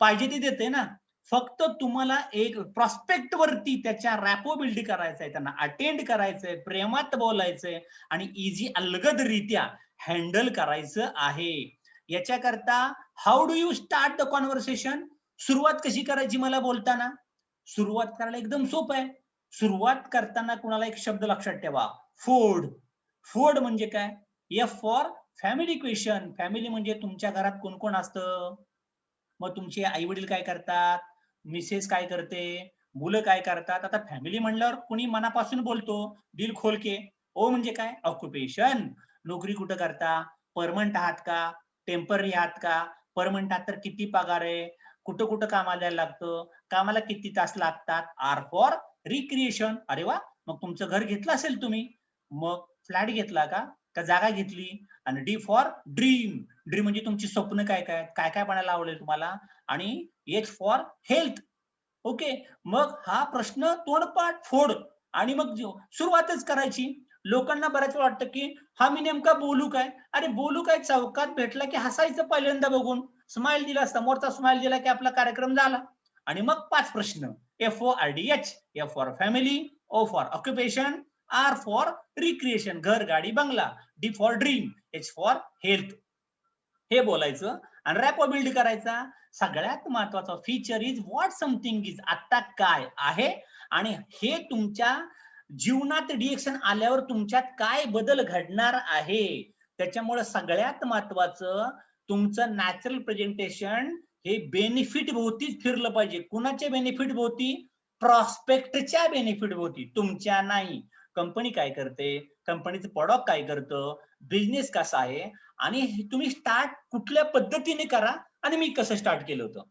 पाहिजे ती देते ना. फक्त तुम्हाला एक प्रॉस्पेक्ट वरती त्याच्या रॅपो बिल्ड करायचंय, त्यांना अटेंड करायचंय, प्रेमात बोलायचंय आणि इझी अलगदरित्या हँडल करायचं आहे. याच्याकरता how do you start the conversation? सुरुवात कशी करायची मला बोलताना? सुरुवात करायला एकदम सोपं आहे. सुरुवात करताना कुणाला एक शब्द लक्षात ठेवा, फूड. फूड म्हणजे काय? F for family question. Family म्हणजे तुमच्या घरात कोण कोण असतं? मग तुमचे आई वडील काय करतात, मिसेस काय करते, मुलं काय करतात. आता फॅमिली म्हणल्यावर कोणी मनापासून बोलतो, दिल खोल के. ओ म्हणजे काय? ऑक्युपेशन. नोकरी कुठं करता, परमनंट आहात का, टेम्पररी आहात का, परमनंट आहात तर किती पगार आहे, कुठं कुठं कामाला द्यायला लागतं, कामाला किती तास लागतात. Are for recreation. अरे वा, मग तुमचं घर घेतलं असेल तुम्ही, मग फ्लॅट घेतला का, का जागा घेतली. आणि डी फॉर ड्रीम. ड्रीम म्हणजे तुमची स्वप्न काय काय काय काय बनायला आवडेल तुम्हाला. आणि एच फॉर हेल्थ. ओके, मग हा प्रश्न तोंडपाठ फोड आणि मग सुरुवातच करायची. लोकांना बऱ्याच वेळ वाटतं की हा मी नेमका बोलू काय. अरे बोलू काय, चौकात भेटला की हसायचं पहिल्यांदा बघून, स्माइल दिला, समोरचा स्माइल दिला की आपला कार्यक्रम झाला. आणि मग 5 प्रश्न. FORDH, F for family, O for occupation, R for recreation, घर, गाडी, बंगला, D for dream, H for health. हे बोलायचं आणि रॅपो बिल्ड करायचा. सगळ्यात महत्वाचा feature is what something is, आता काय आहे आणि हे तुमच्या जीवनात डिएक्शन आल्यावर तुमच्यात काय बदल घडणार आहे. त्याच्यामुळे सगळ्यात महत्वाचं तुमचं नॅचरल प्रेझेंटेशन हे बेनिफिट भोवतीच फिरलं पाहिजे. कुणाच्या बेनिफिट भोवती? प्रॉस्पेक्टच्या बेनिफिट भोवती, तुमच्या नाही. कंपनी काय करते, कंपनीचं प्रॉडक्ट काय करतं, बिझनेस कसा आहे आणि तुम्ही स्टार्ट कुठल्या पद्धतीने करा आणि मी कसं स्टार्ट केलं होतं,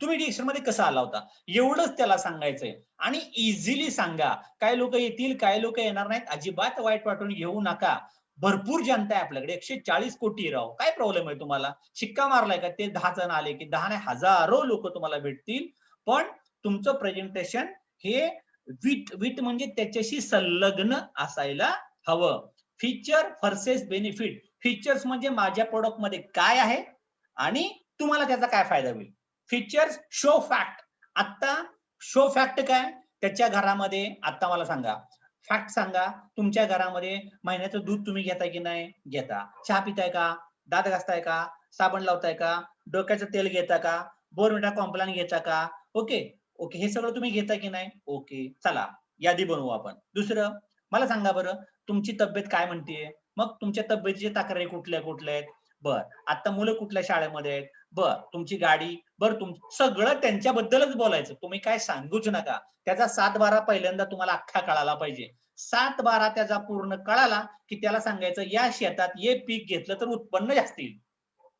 तुम्ही डिएक्शन मध्ये कसं आला होता, एवढंच त्याला सांगायचंय. आणि इझिली सांगा. काय लोक येतील, काय लोक येणार नाहीत, अजिबात वाईट वाटून घेऊ नका. भरपूर जनता आहे आपल्याकडे, 140 कोटी राव, काय प्रॉब्लेम आहे तुम्हाला? शिक्का मारलाय का ते 10 जण आले की 10 नाही हजारो लोक तुम्हाला भेटतील. पण तुमचं प्रेझेंटेशन हे विट म्हणजे त्याच्याशी संलग्न असायला हवं. Feature versus benefit. फीचर्स म्हणजे माझ्या प्रोडक्ट मध्ये काय आहे आणि तुम्हाला त्याचा काय फायदा होईल. Features show fact. आता शो फॅक्ट काय, त्याच्या घरामध्ये आता मला सांगा, फॅक्ट सांगा, तुमच्या घरामध्ये महिन्याचं दूध तुम्ही घेताय की नाही? घेता. चहा पिताय का? दात घासताय का? साबण लावताय का? डोक्याचं तेल घेता का? बोर्नव्हिटा कॉम्प्लान घेता का? ओके ओके, हे सगळं तुम्ही घेता की नाही? ओके, चला यादी बनवू आपण. दुसरं मला सांगा बरं, तुमची तब्येत काय म्हणतेय? मग तुमच्या तब्येतीचे तक्रारी कुठल्या कुठल्या आहेत? बर, आता मुलं कुठल्या शाळेमध्ये आहेत? बर, तुमची गाडी, बर सगळं त्यांच्याबद्दलच बोलायचं. तुम्ही काय सांगूच नका. त्याचा 7-12 पहिल्यांदा तुम्हाला अख्खा कळाला पाहिजे. 7-12 त्याचा पूर्ण कळाला की त्याला सांगायचं या शेतात हे पीक घेतलं तर उत्पन्न जास्त येईल.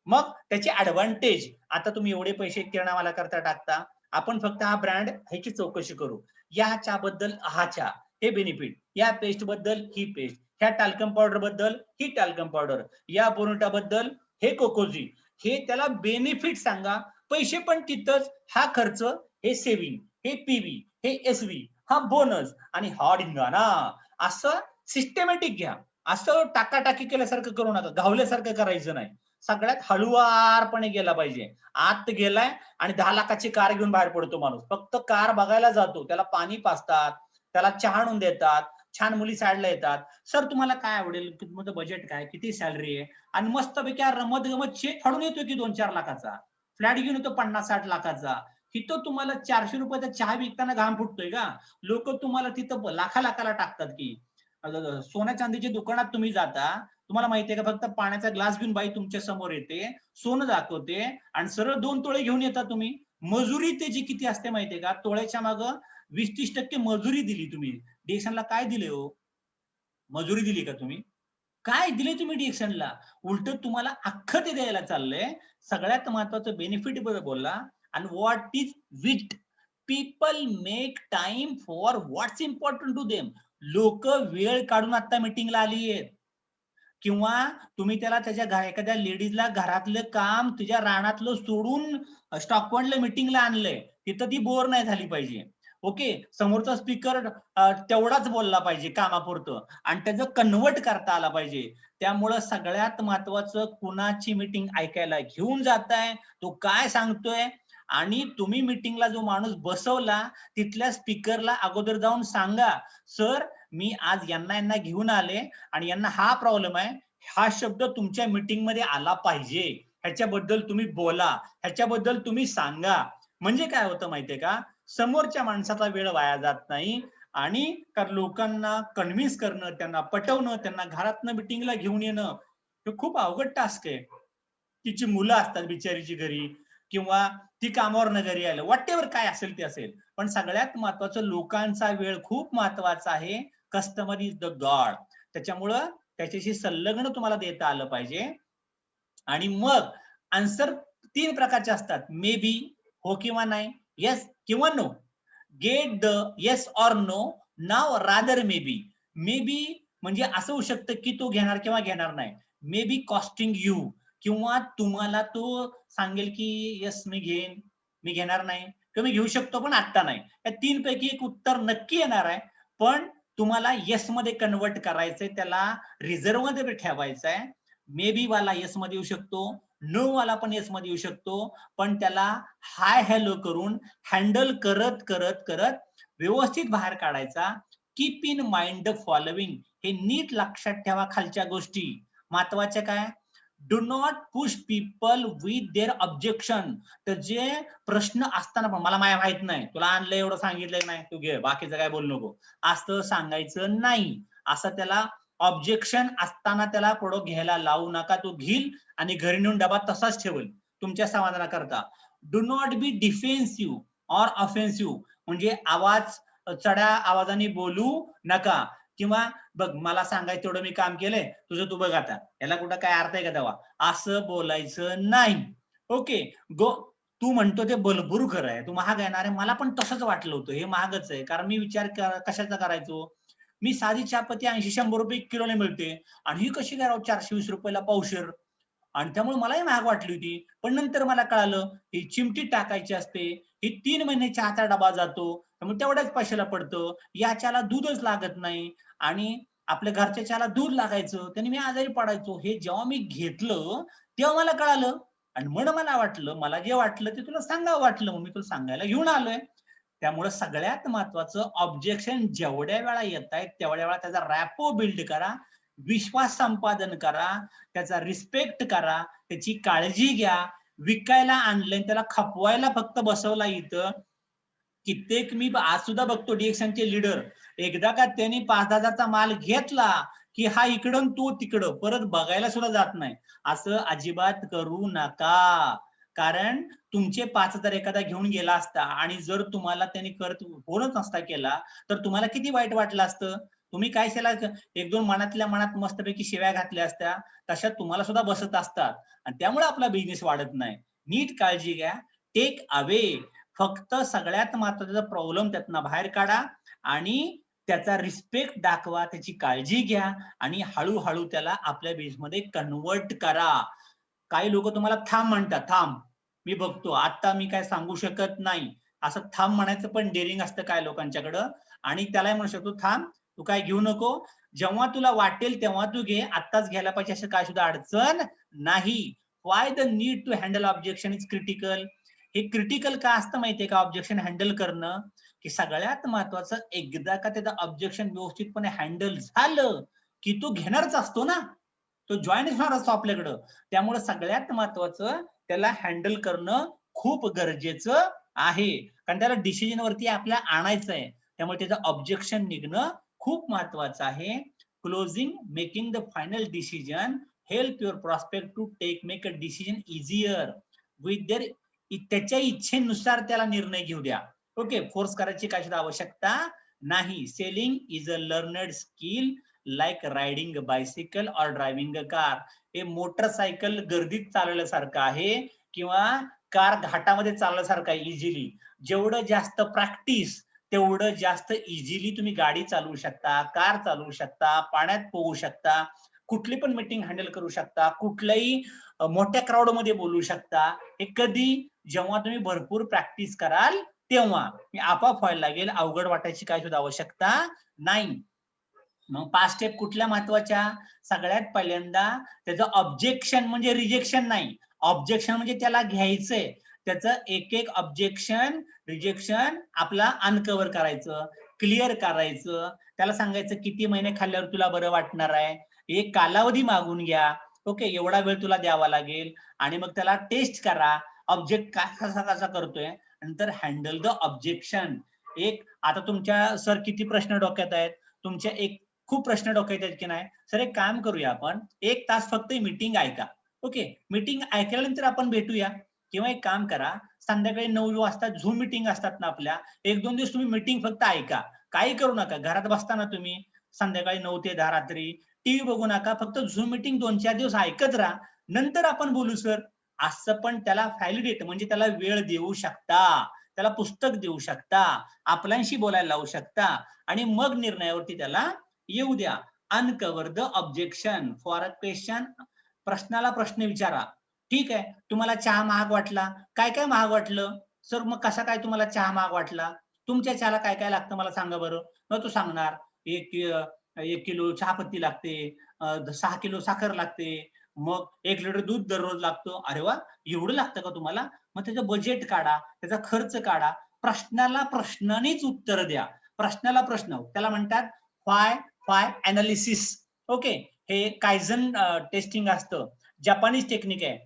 मग त्याची ऍडव्हान्टेज, आता तुम्ही एवढे पैसे किराणा करता टाकता, आपण फक्त हा ब्रँड ह्याची चौकशी करू, या चहाबद्दल हा चहा, हे बेनिफिट, या पेस्ट बद्दल ही पेस्ट, ह्या टॅल्कम पावडर बद्दल ही टॅल्कम पावडर, या बोर्नव्हिटा बद्दल हे कोकोजी, हे त्याला बेनिफिट सांगा. पैसे पण तिथंच, हा खर्च, हे सेव्हिंग, हे पीव्ही, हे एसव्ही, हा बोनस आणि हा ढिंगाणा. असं सिस्टमॅटिक घ्या. असं टाकाटाकी केल्यासारखं करू नका, घावल्यासारखं करायचं नाही. सगळ्यात हळुवारपणे गेला पाहिजे. आत गेलाय आणि 10 लाखाची कार घेऊन बाहेर पडतो माणूस, फक्त कार बघायला जातो, त्याला पाणी पाजतात, त्याला चहा आणून देतात, छान मुली साईडला येतात, सर तुम्हाला काय आवडेल, तुमचं बजेट काय, किती सॅलरी आहे, आणि मस्तपैकी रमत गमत चेक फाडून येतो की 2-4 लाखाचा, फ्लॅट घेऊन येतो 50-60 लाखाचा. तिथं तुम्हाला 400 रुपयाचा चहा विकताना घाम फुटतोय का? लोक तुम्हाला तिथं लाखाला टाकतात की. सोन्या चांदीच्या दुकानात तुम्ही जाता, तुम्हाला माहितीये का, फक्त पाण्याचा ग्लास घेऊन बाई तुमच्या समोर येते, सोनं दाखवते आणि सरळ 2 तोळे घेऊन येता तुम्ही. मजुरी त्याची किती असते माहितीये का? तोळ्याच्या मागं 20-30% मजुरी दिली तुम्ही. डिएक्शनला काय दिले हो? मजुरी दिली का तुम्ही? काय दिले तुम्ही डिएक्शनला? उलट तुम्हाला अख्खं ते द्यायला चाललंय. सगळ्यात महत्वाचं बेनिफिट बोलला. आणि what is wit, people make time for what's important to them. लोक वेळ काढून आता मीटिंगला आली आहेत. किंवा तुम्ही त्याला त्याच्या एखाद्या लेडीजला घरातलं काम तुझ्या रानातलं सोडून स्टॉक पॉइंटला मीटिंगला आणलंय, तिथं ती बोर नाही झाली पाहिजे. ओके, समोरचा स्पीकर तेवढाच बोलला पाहिजे कामापुरतं आणि त्याचं कन्वर्ट करता आला पाहिजे. त्यामुळं सगळ्यात महत्वाचं, कुणाची मीटिंग ऐकायला घेऊन जाताय, तो काय सांगतोय, आणि तुम्ही मीटिंगला जो माणूस बसवला तिथल्या स्पीकरला अगोदर जाऊन सांगा, सर मी आज यांना घेऊन आले आणि यांना हा प्रॉब्लेम आहे, हा शब्द तुमच्या मीटिंग मध्ये आला पाहिजे, ह्याच्याबद्दल तुम्ही बोला, ह्याच्याबद्दल तुम्ही सांगा. म्हणजे काय होतं माहितीये का, समोरच्या माणसाचा वेळ वाया जात नाही आणि लोकांना कन्व्हिन्स करणं, त्यांना पटवणं, त्यांना घरातनं मीटिंगला घेऊन येणं, हे खूप अवघड टास्क आहे. तिची मुलं असतात बिचारीची घरी, किंवा ती कामावर घरी आलं, व्हॉट एव्हर काय असेल ते असेल, पण सगळ्यात महत्वाचं लोकांचा वेळ खूप महत्वाचा आहे. Customer is the God. त्याच्यामुळं त्याच्याशी संलग्न तुम्हाला देता आलं पाहिजे. आणि मग आन्सर 3 प्रकारचे असतात, मे बी, हो किंवा नाही, येस किंवा no. Get the yes or no now rather may be. May be म्हणजे असं होऊ शकतं की तो घेणार किंवा घेणार नाही. मे बी कॉस्टिंग यू, किंवा तुम्हाला तो सांगेल की येस मी घेईन, मी घेणार नाही, किंवा मी घेऊ शकतो पण आता नाही. या 3 पैकी एक उत्तर नक्की येणार आहे, पण तुम्हाला येस मध्ये कन्वर्ट करायचंय, त्याला रिझर्व्ह मध्ये ठेवायचं आहे. मे बी वाला येस मध्ये येऊ शकतो, नो वाला पण येस मध्ये येऊ शकतो, पण त्याला हाय हॅलो करून हँडल करत करत करत व्यवस्थित बाहेर काढायचा. Keep in mind the following, हे नीट लक्षात ठेवा खालच्या गोष्टी महत्वाच्या काय. Do not push people with their objection. तर जे प्रश्न असताना पण मला माहित नाही, तुला आणलं एवढं सांगितलं नाही, तू घे बाकीचं काय बोलू नको, असं सांगायचं नाही. असं त्याला ऑब्जेक्शन असताना त्याला पुढं घ्यायला लावू नका. तो घेईल आणि घरी नेऊन डबा तसाच ठेवेल तुमच्या समाधानाकरता. Do not be defensive or offensive, म्हणजे आवाज चढ्या आवाजाने बोलू नका. किंवा बघ मला सांगायचं तेवढं मी काम केलंय, तुझं तू बघ आता, याला कुठं काय अर्थ आहे का तेव्हा, असं बोलायचं नाही. Okay go. तू म्हणतो ते भरपूर खरं आहे, तू महाग येणार आहे, मला पण तसंच वाटलं होतं, हे महागच आहे. कारण मी विचार कशाचा करायचो, मी साधी चहापत्ती 80-100 रुपये किलोने मिळते आणि ही कशी काय 420 रुपयाला पावशेर, आणि त्यामुळे मलाही महाग वाटली होती. पण नंतर मला कळालं ही चिमटी टाकायची असते, ही 3 महिने चहाचा डबा जातो, त्यामुळे तेवढ्याच पैशाला पडतं. या चहाला दूधच लागत नाही आणि आपल्या घरच्या चहाला दूध लागायचं, त्याने मी आजारी पडायचो. हे जेव्हा मी घेतलं तेव्हा मला कळालं आणि मला वाटलं, मला जे वाटलं ते तुला सांगावं वाटलं, मग मी तुला सांगायला घेऊन आलोय. त्यामुळे सगळ्यात महत्वाचं, ऑब्जेक्शन जेवढ्या वेळा येत आहेत तेवढ्या वेळा त्याचा रॅपो बिल्ड करा, विश्वास संपादन करा, त्याचा रिस्पेक्ट करा, त्याची काळजी घ्या. विकायला आणलंय त्याला खपवायला फक्त बसवला इथं. कित्येक मी आज सुद्धा बघतो डिएक्शनचे लीडर, एकदा का त्यांनी 5,000चा माल घेतला की हा इकडून तो तिकडं, परत बघायला सुद्धा जात नाही. असं अजिबात करू नका. कारण तुमचे 5,000 एखादा घेऊन गेला असता आणि जर तुम्हाला त्यांनी करत फोनच नसता केला तर तुम्हाला किती वाईट वाटलं असतं. तुम्ही काय केला, 1-2 मनातल्या मनात मस्तपैकी शिव्या घातल्या असत्या, तशा तुम्हाला सुद्धा बसत असतात आणि त्यामुळे आपला बिझनेस वाढत नाही. नीट काळजी घ्या. टेक अवे, फक्त सगळ्यात महत्वाचा प्रॉब्लेम त्यातनं बाहेर काढा आणि त्याचा रिस्पेक्ट दाखवा, त्याची काळजी घ्या आणि हळूहळू त्याला आपल्या बिझनेसमध्ये कन्वर्ट करा. काही लोक तुम्हाला थांब म्हणतात, थांब मी बघतो, आता मी काय सांगू शकत नाही, असं थांब म्हणायचं पण डेअरिंग असतं काय लोकांच्याकडं. आणि त्याला म्हणू शकतो थांब, तू काय घेऊ नको, जेव्हा तुला वाटेल तेव्हा तू घे, आत्ताच घ्यायला पाहिजे असं काय सुद्धा अडचण नाही. Why the need to handle objection is critical. हे क्रिटिकल का असतं माहितीये का ऑब्जेक्शन हँडल करणं, की सगळ्यात महत्वाचं, एकदा का त्याचं ऑब्जेक्शन व्यवस्थितपणे हँडल झालं की तो घेणारच असतो ना, तो जॉईन होणार असतो आपल्याकडं. त्यामुळे सगळ्यात महत्वाचं त्याला हँडल करणं खूप गरजेचं आहे, कारण त्याला डिसिजन वरती आपल्याला आणायचं आहे. त्यामुळे त्याचं ऑब्जेक्शन निघणं खूप महत्वाचं आहे. Closing, making the final decision help your prospect to make a decision easier with there, त्याच्या इच्छेनुसार त्याला निर्णय घेऊ द्या. ओके, फोर्स करायची काय सुद्धा आवश्यकता नाही. Selling is a learned skill like riding a bicycle और ड्रायव्हिंग अ कार. हे मोटरसायकल गर्दीत चालवल्यासारखं आहे किंवा कार घाटामध्ये चालवल्यासारखं आहे इझिली. जेवढं जास्त प्रॅक्टिस तेवढं जास्त इझिली तुम्ही गाडी चालवू शकता, कार चालवू शकता, पाण्यात पोहू शकता, कुठली पण मीटिंग हँडल करू शकता, कुठल्याही मोठ्या क्राऊड मध्ये बोलू शकता. हे कधी, जेव्हा तुम्ही भरपूर प्रॅक्टिस कराल तेव्हा. आपोआप व्हायला लागेल, अवघड वाटायची काय सुद्धा आवश्यकता नाही. मग 5 स्टेप कुठल्या महत्वाच्या, सगळ्यात पहिल्यांदा त्याचं ऑब्जेक्शन म्हणजे रिजेक्शन नाही, ऑब्जेक्शन म्हणजे त्याला घ्यायचंय, त्याचं एक एक ऑब्जेक्शन रिजेक्शन आपला अनकव्हर करायचं, क्लिअर करायचं. त्याला सांगायचं किती महिने खाल्ल्यावर तुला बरं वाटणार आहे, एक कालावधी मागून घ्या. ओके, एवढा वेळ तुला द्यावा लागेल आणि मग त्याला टेस्ट करा, ऑब्जेक्ट कसा कसा करतोय. नंतर हँडल द ऑब्जेक्शन. एक, आता तुमच्या सर किती प्रश्न डोक्यात आहेत, तुमच्या एक खूप प्रश्न डोक्यात आहेत की नाही, सर एक काम करूया आपण, 1 तास फक्त मीटिंग ऐका. ओके, मीटिंग ऐकल्यानंतर आपण भेटूया. किंवा एक काम करा, संध्याकाळी 9 वाजता झूम मीटिंग असतात ना आपल्या, 1-2 दिवस तुम्ही मीटिंग फक्त ऐका, काही करू नका. घरात बसताना तुम्ही संध्याकाळी 9 ते 10 रात्री टीव्ही बघू नका, फक्त झूम मीटिंग 2-4 दिवस ऐकत राहा, नंतर आपण बोलू सर. असं पण त्याला व्हॅलिडेट म्हणजे त्याला वेळ देऊ शकता, त्याला पुस्तक देऊ शकता, आपल्याशी बोलायला लावू शकता आणि मग निर्णयावरती त्याला येऊ द्या. Uncover the objection for a question. प्रश्नाला प्रश्न विचारा. ठीक आहे, तुम्हाला चहा महाग वाटला, काय काय महाग वाटलं सर, मग कसा काय तुम्हाला चहा महाग वाटला, तुमच्या चहाला काय काय लागतं मला सांगा बरं. मग तू सांगणार 1 किलो चहापत्ती लागते, 6 किलो साखर लागते, मग 1 लिटर दूध दररोज लागतं. अरे वा, एवढं लागतं का तुम्हाला? मग त्याचं बजेट काढा, त्याचा खर्च काढा. प्रश्नाला प्रश्नानेच उत्तर द्या. प्रश्नाला प्रश्न. त्याला म्हणतात व्हाय अनालिसिस. ओके. हे कायझन टेस्टिंग असतं. जपानीज टेक्निक आहे.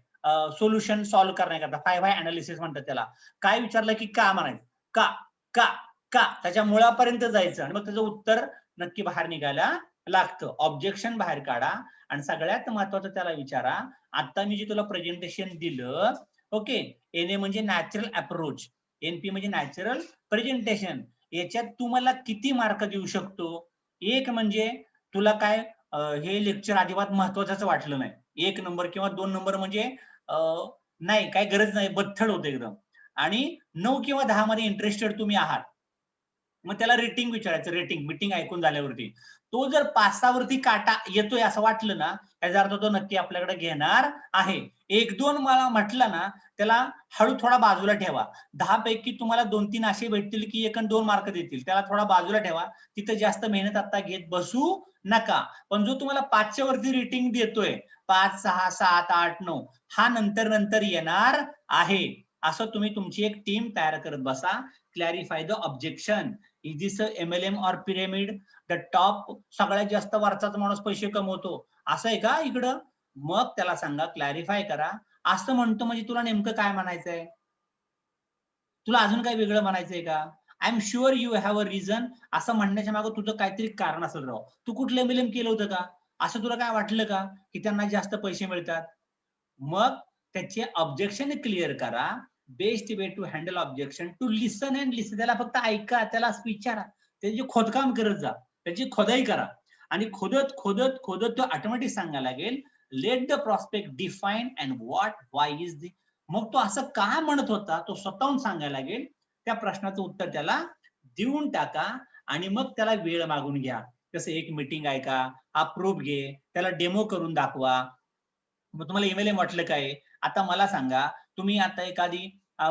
सोल्युशन सॉल्व्ह करण्याकरता व्हाय अनालिसिस म्हणतात त्याला. काय विचारलं की का म्हणायचं. का? का? का? त्याच्या मुळापर्यंत जायचं आणि मग त्याचं उत्तर नक्की बाहेर निघायला लागतं. ऑब्जेक्शन बाहेर काढा आणि सगळ्यात महत्वाचं त्याला विचारा, आता मी जे तुला प्रेझेंटेशन दिलं, ओके, एनए म्हणजे नॅचरल अप्रोच, एनपी म्हणजे नॅचरल प्रेझेंटेशन, याच्यात तू मला किती मार्क देऊ शकतो? एक म्हणजे तुला काय हे लेक्चर अजिबात महत्वाचं वाटलं नाही, 1 नंबर किंवा 2 नंबर म्हणजे नाही, काही गरज नाही, बत्थड होतं एकदम. आणि 9 किंवा 10 मध्ये इंटरेस्टेड तुम्ही आहात, मग त्याला रेटिंग विचारायचं. रेटिंग मीटिंग ऐकून झाल्यावरती तो जर 5-6 वरती काटा येतोय असं वाटलं ना, याचा अर्थ तो नक्की आपल्याकडे घेणार आहे. 1-2 मला म्हटलं ना, त्याला हळू थोडा बाजूला ठेवा. 10 पैकी तुम्हाला 2-3 असे भेटतील की 1 आणि 2 मार्क देतील, त्याला थोडा बाजूला ठेवा. तिथे जास्त मेहनत आता घेत बसू नका. पण जो तुम्हाला 5च्या वरती रेटिंग देतोय, 5, 6, 7, 8, 9, हा नंतर येणार आहे. असं तुम्ही तुमची एक टीम तयार करत बसा. Clarify the objection. Is this MLM or pyramid? The top सगळ्यात जास्त वरचाच माणूस पैसे कमवतो, असं आहे का इकडं? मग त्याला सांगा, क्लॅरिफाय करा. असं म्हणतो म्हणजे तुला नेमकं काय म्हणायचंय? तुला अजून काही वेगळं म्हणायचंय का? I am sure you have a reason. असं म्हणण्याच्या मागे तुझं काहीतरी कारण असेल राव. तू कुठलं MLM केलं होतं का? असं तुला काय वाटलं का की त्यांना जास्त पैसे मिळतात? मग त्याचे ऑब्जेक्शन क्लिअर करा. Best way to handle objection to listen and listen. त्याला फक्त ऐका, त्याला विचारा, त्याची खोदकाम करत जा, त्याची खोदाई करा आणि खोदत खोदत खोदत तो ऑटोमॅटिक सांगायला लागेल. Let the prospect define and what Y is the. मग तो असं का म्हणत होता तो स्वतःहून सांगायला लागेल. त्या प्रश्नाचं उत्तर त्याला देऊन टाका आणि मग त्याला वेळ मागून घ्या. जसं एक मीटिंग ऐका, हा प्रूफ घे, त्याला डेमो करून दाखवा. मग तुम्हाला MLM वाटलं काय? आता मला सांगा, तुम्ही आता एखादी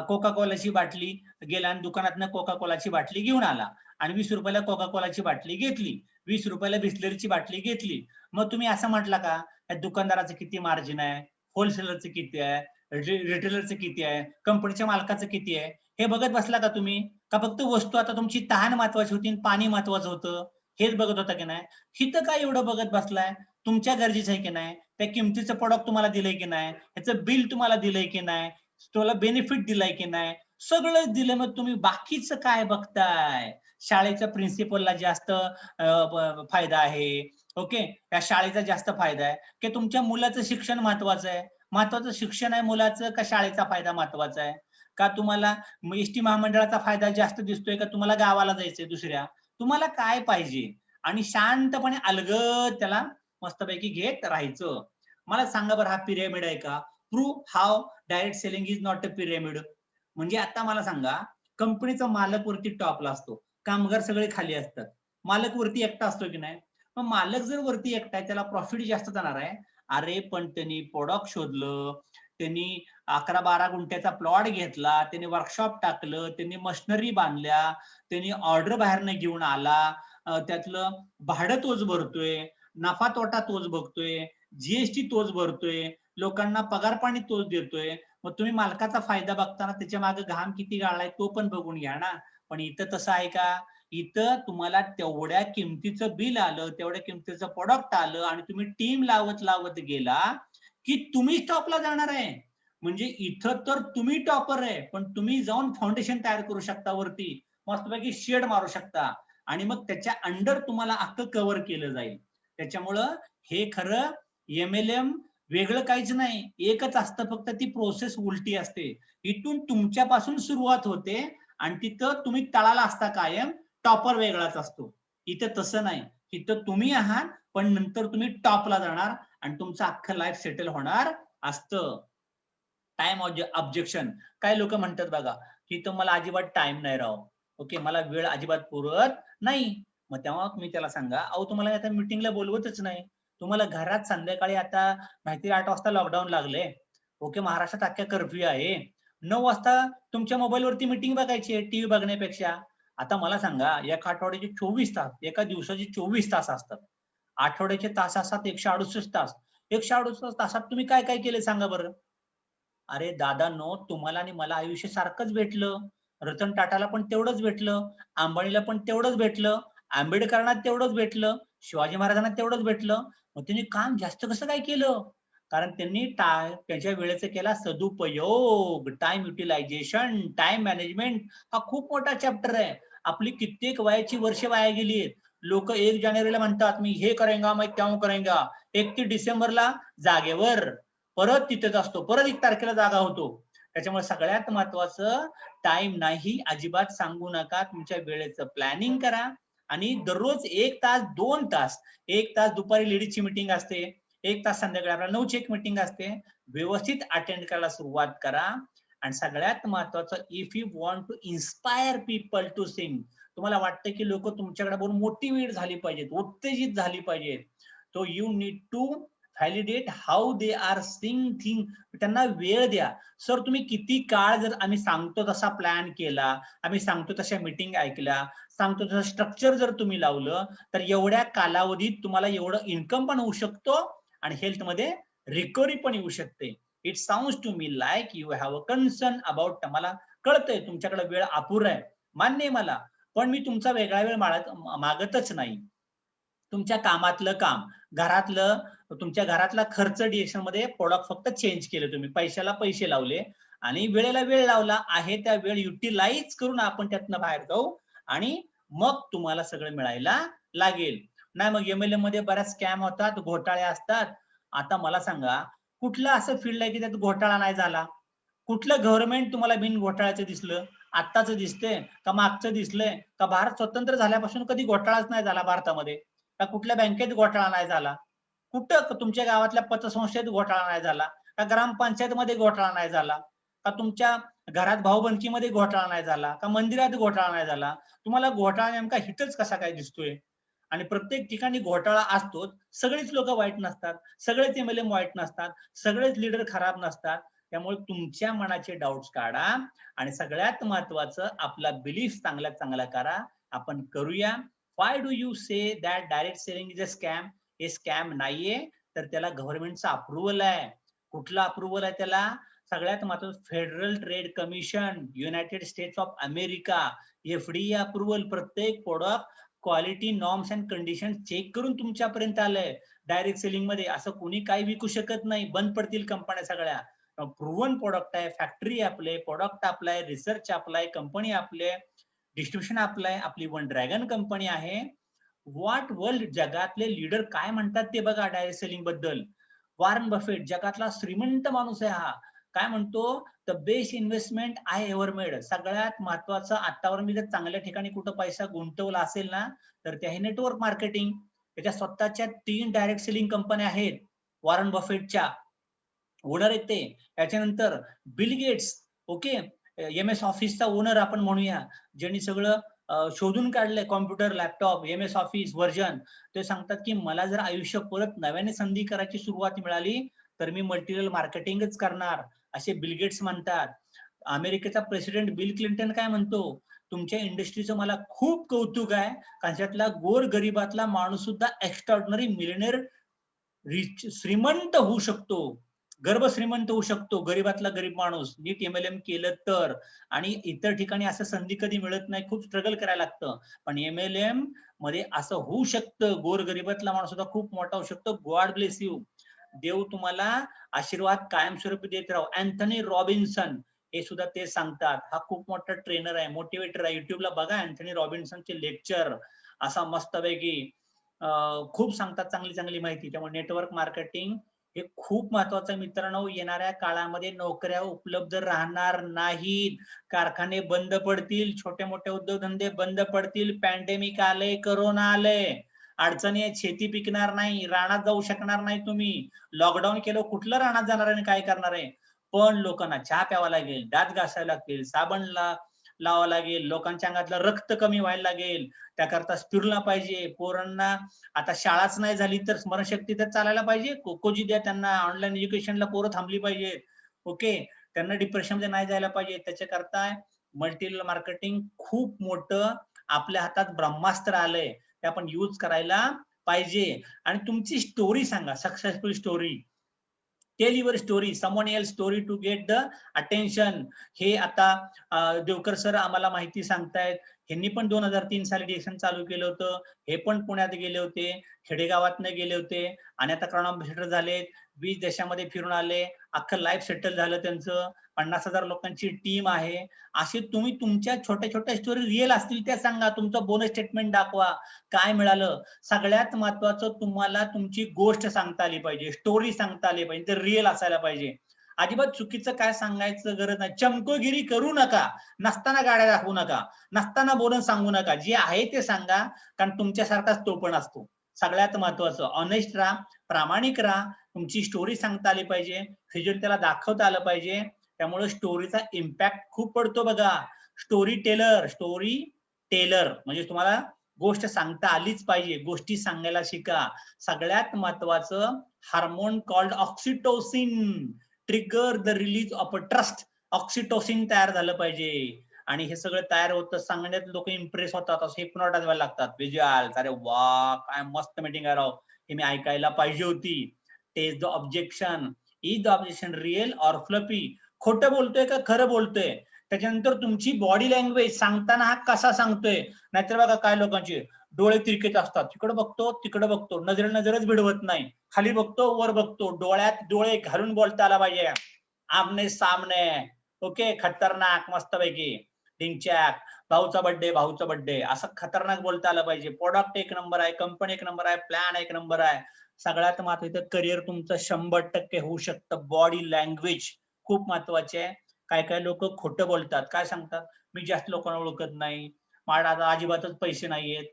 कोका कोलाची बाटली गेला आणि दुकानातनं कोका कोलाची बाटली घेऊन आला आणि 20 रुपयाला कोका कोलाची बाटली घेतली, 20 रुपयाला बिस्लरीची बाटली घेतली. मग तुम्ही असं म्हटलं का, या दुकानदाराचं किती मार्जिन आहे, होलसेलरचं किती आहे, रिटेलरचं किती आहे, कंपनीच्या मालकाचं किती आहे, हे बघत बसला का तुम्ही? का फक्त वस्तू आता तुमची तहान महत्वाची होती आणि पाणी महत्वाचं होतं, हेच बघत होता की नाही? हिथं काय एवढं बघत बसलाय? तुमच्या गरजेचं आहे की नाही? त्या किमतीचं प्रॉडक्ट तुम्हाला दिलंय की नाही, ह्याचं बिल तुम्हाला दिलंय की नाही, तुम्हाला बेनिफिट दिलाय की नाही, सगळं दिलं. मग तुम्ही बाकीचं काय बघताय? शाळेच्या प्रिन्सिपलला जास्त फायदा आहे, ओके, त्या शाळेचा जास्त फायदा आहे की तुमच्या मुलाचं शिक्षण महत्वाचं आहे? महत्वाचं शिक्षण आहे मुलाचं का शाळेचा फायदा महत्वाचा आहे? का तुम्हाला एसटी महामंडळाचा फायदा जास्त दिसतोय का तुम्हाला गावाला जायचंय दुसऱ्या? तुम्हाला काय पाहिजे? आणि शांतपणे अलगद त्याला मस्तपैकी घेत राहायचं. मला सांगा बरं, हा पिरॅमिड आहे का? Prove how direct selling is not a pyramid. म्हणजे आता मला सांगा, कंपनीचा मालक वरती टॉपला असतो, कामगार सगळे खाली असतात, मालक वरती एकटा असतो की नाही? मग मालक जर वरती एकटा आहे, त्याला प्रॉफिट जास्त जाणार आहे. अरे पण त्यांनी प्रोडक्ट शोधलं, त्यांनी 11-12 गुंठ्याचा प्लॉट घेतला, त्यांनी वर्कशॉप टाकलं, त्यांनी मशिनरी बांधल्या, त्यांनी ऑर्डर बाहेरनं घेऊन आला, त्यातलं भाडं तोच भरतोय, नफा तोटा तोच बघतोय, जीएसटी तोच भरतोय, लोकांना पगार पाणी तोच देतोय. मग तुम्ही मालकाचा फायदा बघताना त्याच्या मागे घाम किती गाळलाय तो पण बघून घ्या ना. पण इथं तसं आहे का? इथं तुम्हाला तेवढ्या किमतीचं बिल आलं, तेवढ्या किमतीचं प्रोडक्ट आलं आणि तुम्ही टीम लावत लावत गेला की तुम्ही टॉपला जाणार आहे. म्हणजे इथं तर तुम्ही टॉपर आहे, पण तुम्ही जाऊन फाउंडेशन तयार करू शकता वरती, मस्तपैकी शेड मारू शकता आणि मग त्याच्या अंडर तुम्हाला अख्खं कव्हर केलं जाईल. त्याच्यामुळं हे खरं MLM वेगळं काहीच नाही, एकच असतं, फक्त ती प्रोसेस उलटी असते. इथून तुमच्यापासून सुरुवात होते आणि तिथं तुम्ही तळाला असता कायम, टॉपर वेगळाच असतो. इथं तसं नाही, इथं तुम्ही आहात पण नंतर तुम्ही टॉपला जाणार आणि तुमचं अख्खं लाईफ सेटल होणार असतं. Time objection. काही लोक म्हणतात बघा, की तर मला अजिबात टाइम नाही राव, ओके, मला वेळ अजिबात पुरत नाही. मग तेव्हा तुम्ही त्याला सांगा, अहो तुम्हाला आता मीटिंगला बोलवतच नाही, तुम्हाला घरात संध्याकाळी आता माहिती 8 वाजता लॉकडाऊन लागले, ओके, महाराष्ट्रात अख्ख्या कर्फ्यू आहे, 9 वाजता तुमच्या मोबाईलवरती मीटिंग बघायची आहे टीव्ही बघण्यापेक्षा. आता मला सांगा, एका आठवड्याचे 24 तास, एका दिवसाचे 24 तास असतात, आठवड्याचे तास असतात 168 तास. 138 तासात तुम्ही काय काय केले सांगा बरं. अरे दादांनो, तुम्हाला आणि मला आयुष्य सारखंच भेटलं. रतन टाटाला पण तेवढंच भेटलं, अंबानीला पण तेवढंच भेटलं, आंबेडकरांना तेवढंच भेटलं, शिवाजी महाराजांना तेवढंच भेटलं. मग त्यांनी काम जास्त कसं काय केलं? कारण त्यांनी त्यांच्या वेळेचा केला सदुपयोग, टाईम युटिलायझेशन, टाईम मॅनेजमेंट हा खूप मोठा चॅप्टर आहे. आपली कित्येक वयाची वर्ष वाया गेली आहेत. लोक 1 जानेवारीला म्हणतात, "मी हे करेंगा, मैं त्यों करेंगा." 31 डिसेंबरला जागेवर परत तिथेच असतो, परत 1 तारखेला जागा होतो. त्याच्यामुळे सगळ्यात महत्वाचं टाइम नाही अजिबात सांगू नका. तुमच्या वेळेचं प्लॅनिंग करा आणि दररोज 1 तास, 2 तास, 1 तास दुपारी लेडीजची मीटिंग असते, 1 तास संध्याकाळी आपल्याला 9ची एक मीटिंग असते. व्यवस्थित अटेंड करायला सुरुवात करा. आणि सगळ्यात महत्वाचं, if you want to inspire people to sing, तुम्हाला वाटतं की लोक तुमच्याकडे बघून मोटिवेट झाली पाहिजेत, उत्तेजित झाली पाहिजेत, तो you need to validate how they are seeing thing. त्यांना वेळ द्या. सर तुम्ही किती काळ जर आम्ही सांगतो तसा प्लॅन केला, आम्ही सांगतो तशा मीटिंग ऐकल्या, सांगतो तसं स्ट्रक्चर जर तुम्ही लावलं, तर एवढ्या कालावधीत तुम्हाला एवढं इन्कम पण होऊ शकतो आणि हेल्थमध्ये रिकव्हरी पण येऊ शकते. It sounds to me like you have a concern about. मला कळतंय तुमच्याकडे वेळ अपुरा आहे, मान्य आहे मला, पण मी तुमचा वेगळा वेळ मागतच नाही. तुमच्या कामातलं काम, घरातलं, तुमच्या घरातला खर्च डिरेक्शन मध्ये प्रोडक्ट फक्त चेंज केले, तुम्ही पैशाला पैसे लावले आणि वेळेला वेळ लावला आहे, त्या वेळ युटिलाइज करून आपण त्यातनं बाहेर जाऊ आणि मग तुम्हाला सगळं मिळायला लागेल. नाही मग एमएलएम मध्ये बऱ्याच स्कॅम होतात, घोटाळे असतात. आता मला सांगा, कुठलं असं फील्ड आहे की त्यात घोटाळा नाही झाला? कुठलं गव्हर्नमेंट तुम्हाला बिन घोटाळ्याचं दिसलं? आत्ताच दिसतंय का मागचं दिसलंय का? भारत स्वतंत्र झाल्यापासून कधी घोटाळाच नाही झाला भारतामध्ये? का कुठल्या बँकेत घोटाळा नाही झाला? कुठं तुमच्या गावातल्या पतसंस्थेत घोटाळा नाही झाला? का ग्रामपंचायतमध्ये घोटाळा नाही झाला? का तुमच्या घरात भाऊबंदकीमध्ये घोटाळा नाही झाला? का मंदिरात घोटाळा नाही झाला? तुम्हाला घोटाळा नेमका हिथंच कसा काय दिसतोय? आणि प्रत्येक ठिकाणी घोटाळा असतोच. सगळेच लोक वाईट नसतात, सगळेच एमएलएम वाईट नसतात, सगळेच लीडर खराब नसतात. त्यामुळे तुमच्या मनाचे डाऊट्स काढा आणि सगळ्यात महत्वाचं आपला बिलीफ चांगल्यात चांगला करा. आपण करूया. Why do you say that direct selling is a scam? हे स्कॅम नाहीये, तर त्याला गव्हर्नमेंटचा अप्रुव्हल आहे. कुठला अप्रुव्हल आहे त्याला? सगळ्यात महत्वाचं federal trade commission, United States of America, FDA approval. प्रत्येक product quality norms and condition check करून तुमच्यापर्यंत आलंय. डायरेक्ट सेलिंग मध्ये असं कोणी काही विकू शकत नाही, बंद पडतील कंपन्या सगळ्या. प्रूव्हन प्रोडक्ट आहे, फॅक्टरी आपले, प्रोडक्ट आपलाय, रिसर्च आपलाय, कंपनी आपले, डिस्ट्रीब्युशन आपलाय, आपली वन ड्रॅगन कंपनी आहे. व्हॉट वर्ल्ड जगातले लीडर काय म्हणतात ते बघा डायरेक्ट सेलिंग बद्दल. वॉरन बफेट जगातला श्रीमंत माणूस आहे हा, काय म्हणतो? The best investment I ever made. सगळ्यात महत्वाचं आतावर मी जर चांगल्या ठिकाणी कुठं पैसा गुंतवला असेल ना, तर ते आहे नेटवर्क मार्केटिंग. त्याच्या स्वतःच्या 3 डायरेक्ट सेलिंग कंपन्या आहेत वॉरन बफेटच्या, ओनर आहेत ते. त्याच्यानंतर Bill Gates, okay, M S ऑफिसचा ओनर आपण म्हणूया, ज्यांनी सगळं शोधून काढलंय, computer, laptop, M S office version. ते सांगतात की मला जर आयुष्य परत नव्याने संधी करायची सुरुवात मिळाली, तर मी मल्टिलेव्हल मार्केटिंगच करणार, असे बिल गेट्स म्हणतात. अमेरिकेचा प्रेसिडेंट बिल क्लिंटन काय म्हणतो? तुमच्या इंडस्ट्रीचं मला खूप कौतुक आहे, कारण त्यातला गोर गरीबातला माणूस सुद्धा एक्स्ट्राऑर्डिनरी मिलियनेअर, रिच, श्रीमंत होऊ शकतो, गर्भ श्रीमंत होऊ शकतो, गरीबातला गरीब माणूस नीट एमएलएम केलं तर. आणि इतर ठिकाणी असं संधी कधी मिळत नाही, खूप स्ट्रगल करायला लागतं. पण एमएलएम मध्ये असं होऊ शकतं, गोर गरीबातला माणूस सुद्धा खूप मोठा होऊ शकतो. God bless you. देव तुम्हाला आशीर्वाद कायमस्वरूपी देत राहू. अँथनी रॉबिन्सन हे सुद्धा ते सांगतात. हा खूप मोठा ट्रेनर आहे, मोटिवेटर आहे. युट्यूबला बघा अँथनी रॉबिन्सनचे लेक्चर, असा मस्तपैकी खूप सांगतात चांगली चांगली माहिती. त्यामुळे नेटवर्क मार्केटिंग हे खूप महत्वाचं आहे मित्रांनो. येणाऱ्या काळामध्ये नोकऱ्या उपलब्ध राहणार नाहीत, कारखाने बंद पडतील, छोटे मोठे उद्योगधंदे बंद पडतील, पॅन्डेमिक आले, करोना आले, अडचणी आहेत, शेती पिकणार नाही, रानात जाऊ शकणार नाही तुम्ही. लॉकडाऊन केलं, कुठलं रानात जाणार आणि काय करणार आहे? पण लोकांना चहा प्यावा लागेल, दात घासायला लागतील, साबण लावावं लागेल, लोकांच्या अंगातलं रक्त कमी व्हायला लागेल, त्याकरता स्पिरुलिना पाहिजे पोरांना. आता शाळाच नाही झाली तर स्मरणशक्ती तर चालायला पाहिजे, कोकोजी द्या त्यांना, ऑनलाईन एज्युकेशनला पोरं थांबली पाहिजेत, ओके, त्यांना डिप्रेशन मध्ये नाही जायला पाहिजे. त्याच्याकरता मल्टीलेव्हल मार्केटिंग खूप मोठं आपल्या हातात ब्रह्मास्त्र आलंय, ते आपण यूज करायला पाहिजे. आणि तुमची स्टोरी सांगा, successful story. Tell your story, someone else story to get the attention. हे आता देवकर सर आम्हाला माहिती सांगतायत. ह्यांनी पण 2003 साली डिएक्शन चालू केलं होतं. हे पण पुण्यात गेले होते, खेडेगावातनं गेले होते आणि आता क्राऊन अँबॅसेडर झालेत. 20 देशामध्ये फिरून आले. अख्खं लाईफ सेटल झालं त्यांचं. 50,000 लोकांची टीम आहे. अशी तुम्ही तुमच्या छोट्या छोट्या स्टोरी रिअल असतील त्या सांगा. तुमचं बोनस स्टेटमेंट दाखवा. काय मिळालं? सगळ्यात महत्वाचं तुम्हाला तुमची गोष्ट सांगता आली पाहिजे, स्टोरी सांगता आली पाहिजे, ते रिअल असायला पाहिजे. अजिबात चुकीचं काय सांगायचं गरज नाही. चमकोगिरी करू नका, नसताना गाड्या दाखवू नका, नसताना बोनस सांगू नका. जे आहे ते सांगा, कारण तुमच्यासारखाच तो पण असतो. सगळ्यात महत्वाचं ऑनेस्ट राहा, प्रामाणिक राहा. तुमची स्टोरी सांगता आली पाहिजे, व्हिज्युअल त्याला दाखवता आलं पाहिजे. त्यामुळे स्टोरीचा इम्पॅक्ट खूप पडतो बघा. स्टोरी टेलर म्हणजे तुम्हाला गोष्ट सांगता आलीच पाहिजे. गोष्टी सांगायला शिका. सगळ्यात महत्वाचं hormone called oxytocin trigger the release of a trust. Oxytocin तयार झालं पाहिजे आणि हे सगळं तयार होतं. सांगण्यात लोक इम्प्रेस होतात, असं हिप्नोटाइज व्हायला लागतात. विज्युअल, अरे वा काय मस्त मीटिंग आहे राव, हे मी ऐकायला पाहिजे होती. Test the objection. Is the objection real or fluffy? खोटं बोलतोय का खरं बोलतोय? त्याच्यानंतर तुमची बॉडी लँग्वेज, सांगताना हा कसा सांगतोय. नाहीतर बघा काय लोकांचे डोळे तिरकेच असतात, तिकडे बघतो तिकडे बघतो, नजरच भिडवत नाही, खाली बघतो वर बघतो, डोळ्यात डोळे घालून बोलता आला पाहिजे. आमने सामने. ओके, खतरनाक मस्तपैकी डिंगचॅक, भाऊचा बर्थडे असं खतरनाक बोलता आलं पाहिजे. प्रोडक्ट एक नंबर आहे, कंपनी एक नंबर आहे, प्लॅन एक नंबर आहे. सगळ्यात महत्वाचं करिअर तुमचं 100% होऊ शकतं. बॉडी लँग्वेज खूप महत्वाची आहे. काय काय लोक खोटं बोलतात. काय सांगतात, मी जास्त लोकांना ओळखत नाही, माझ्या आता अजिबातच पैसे नाहीयेत.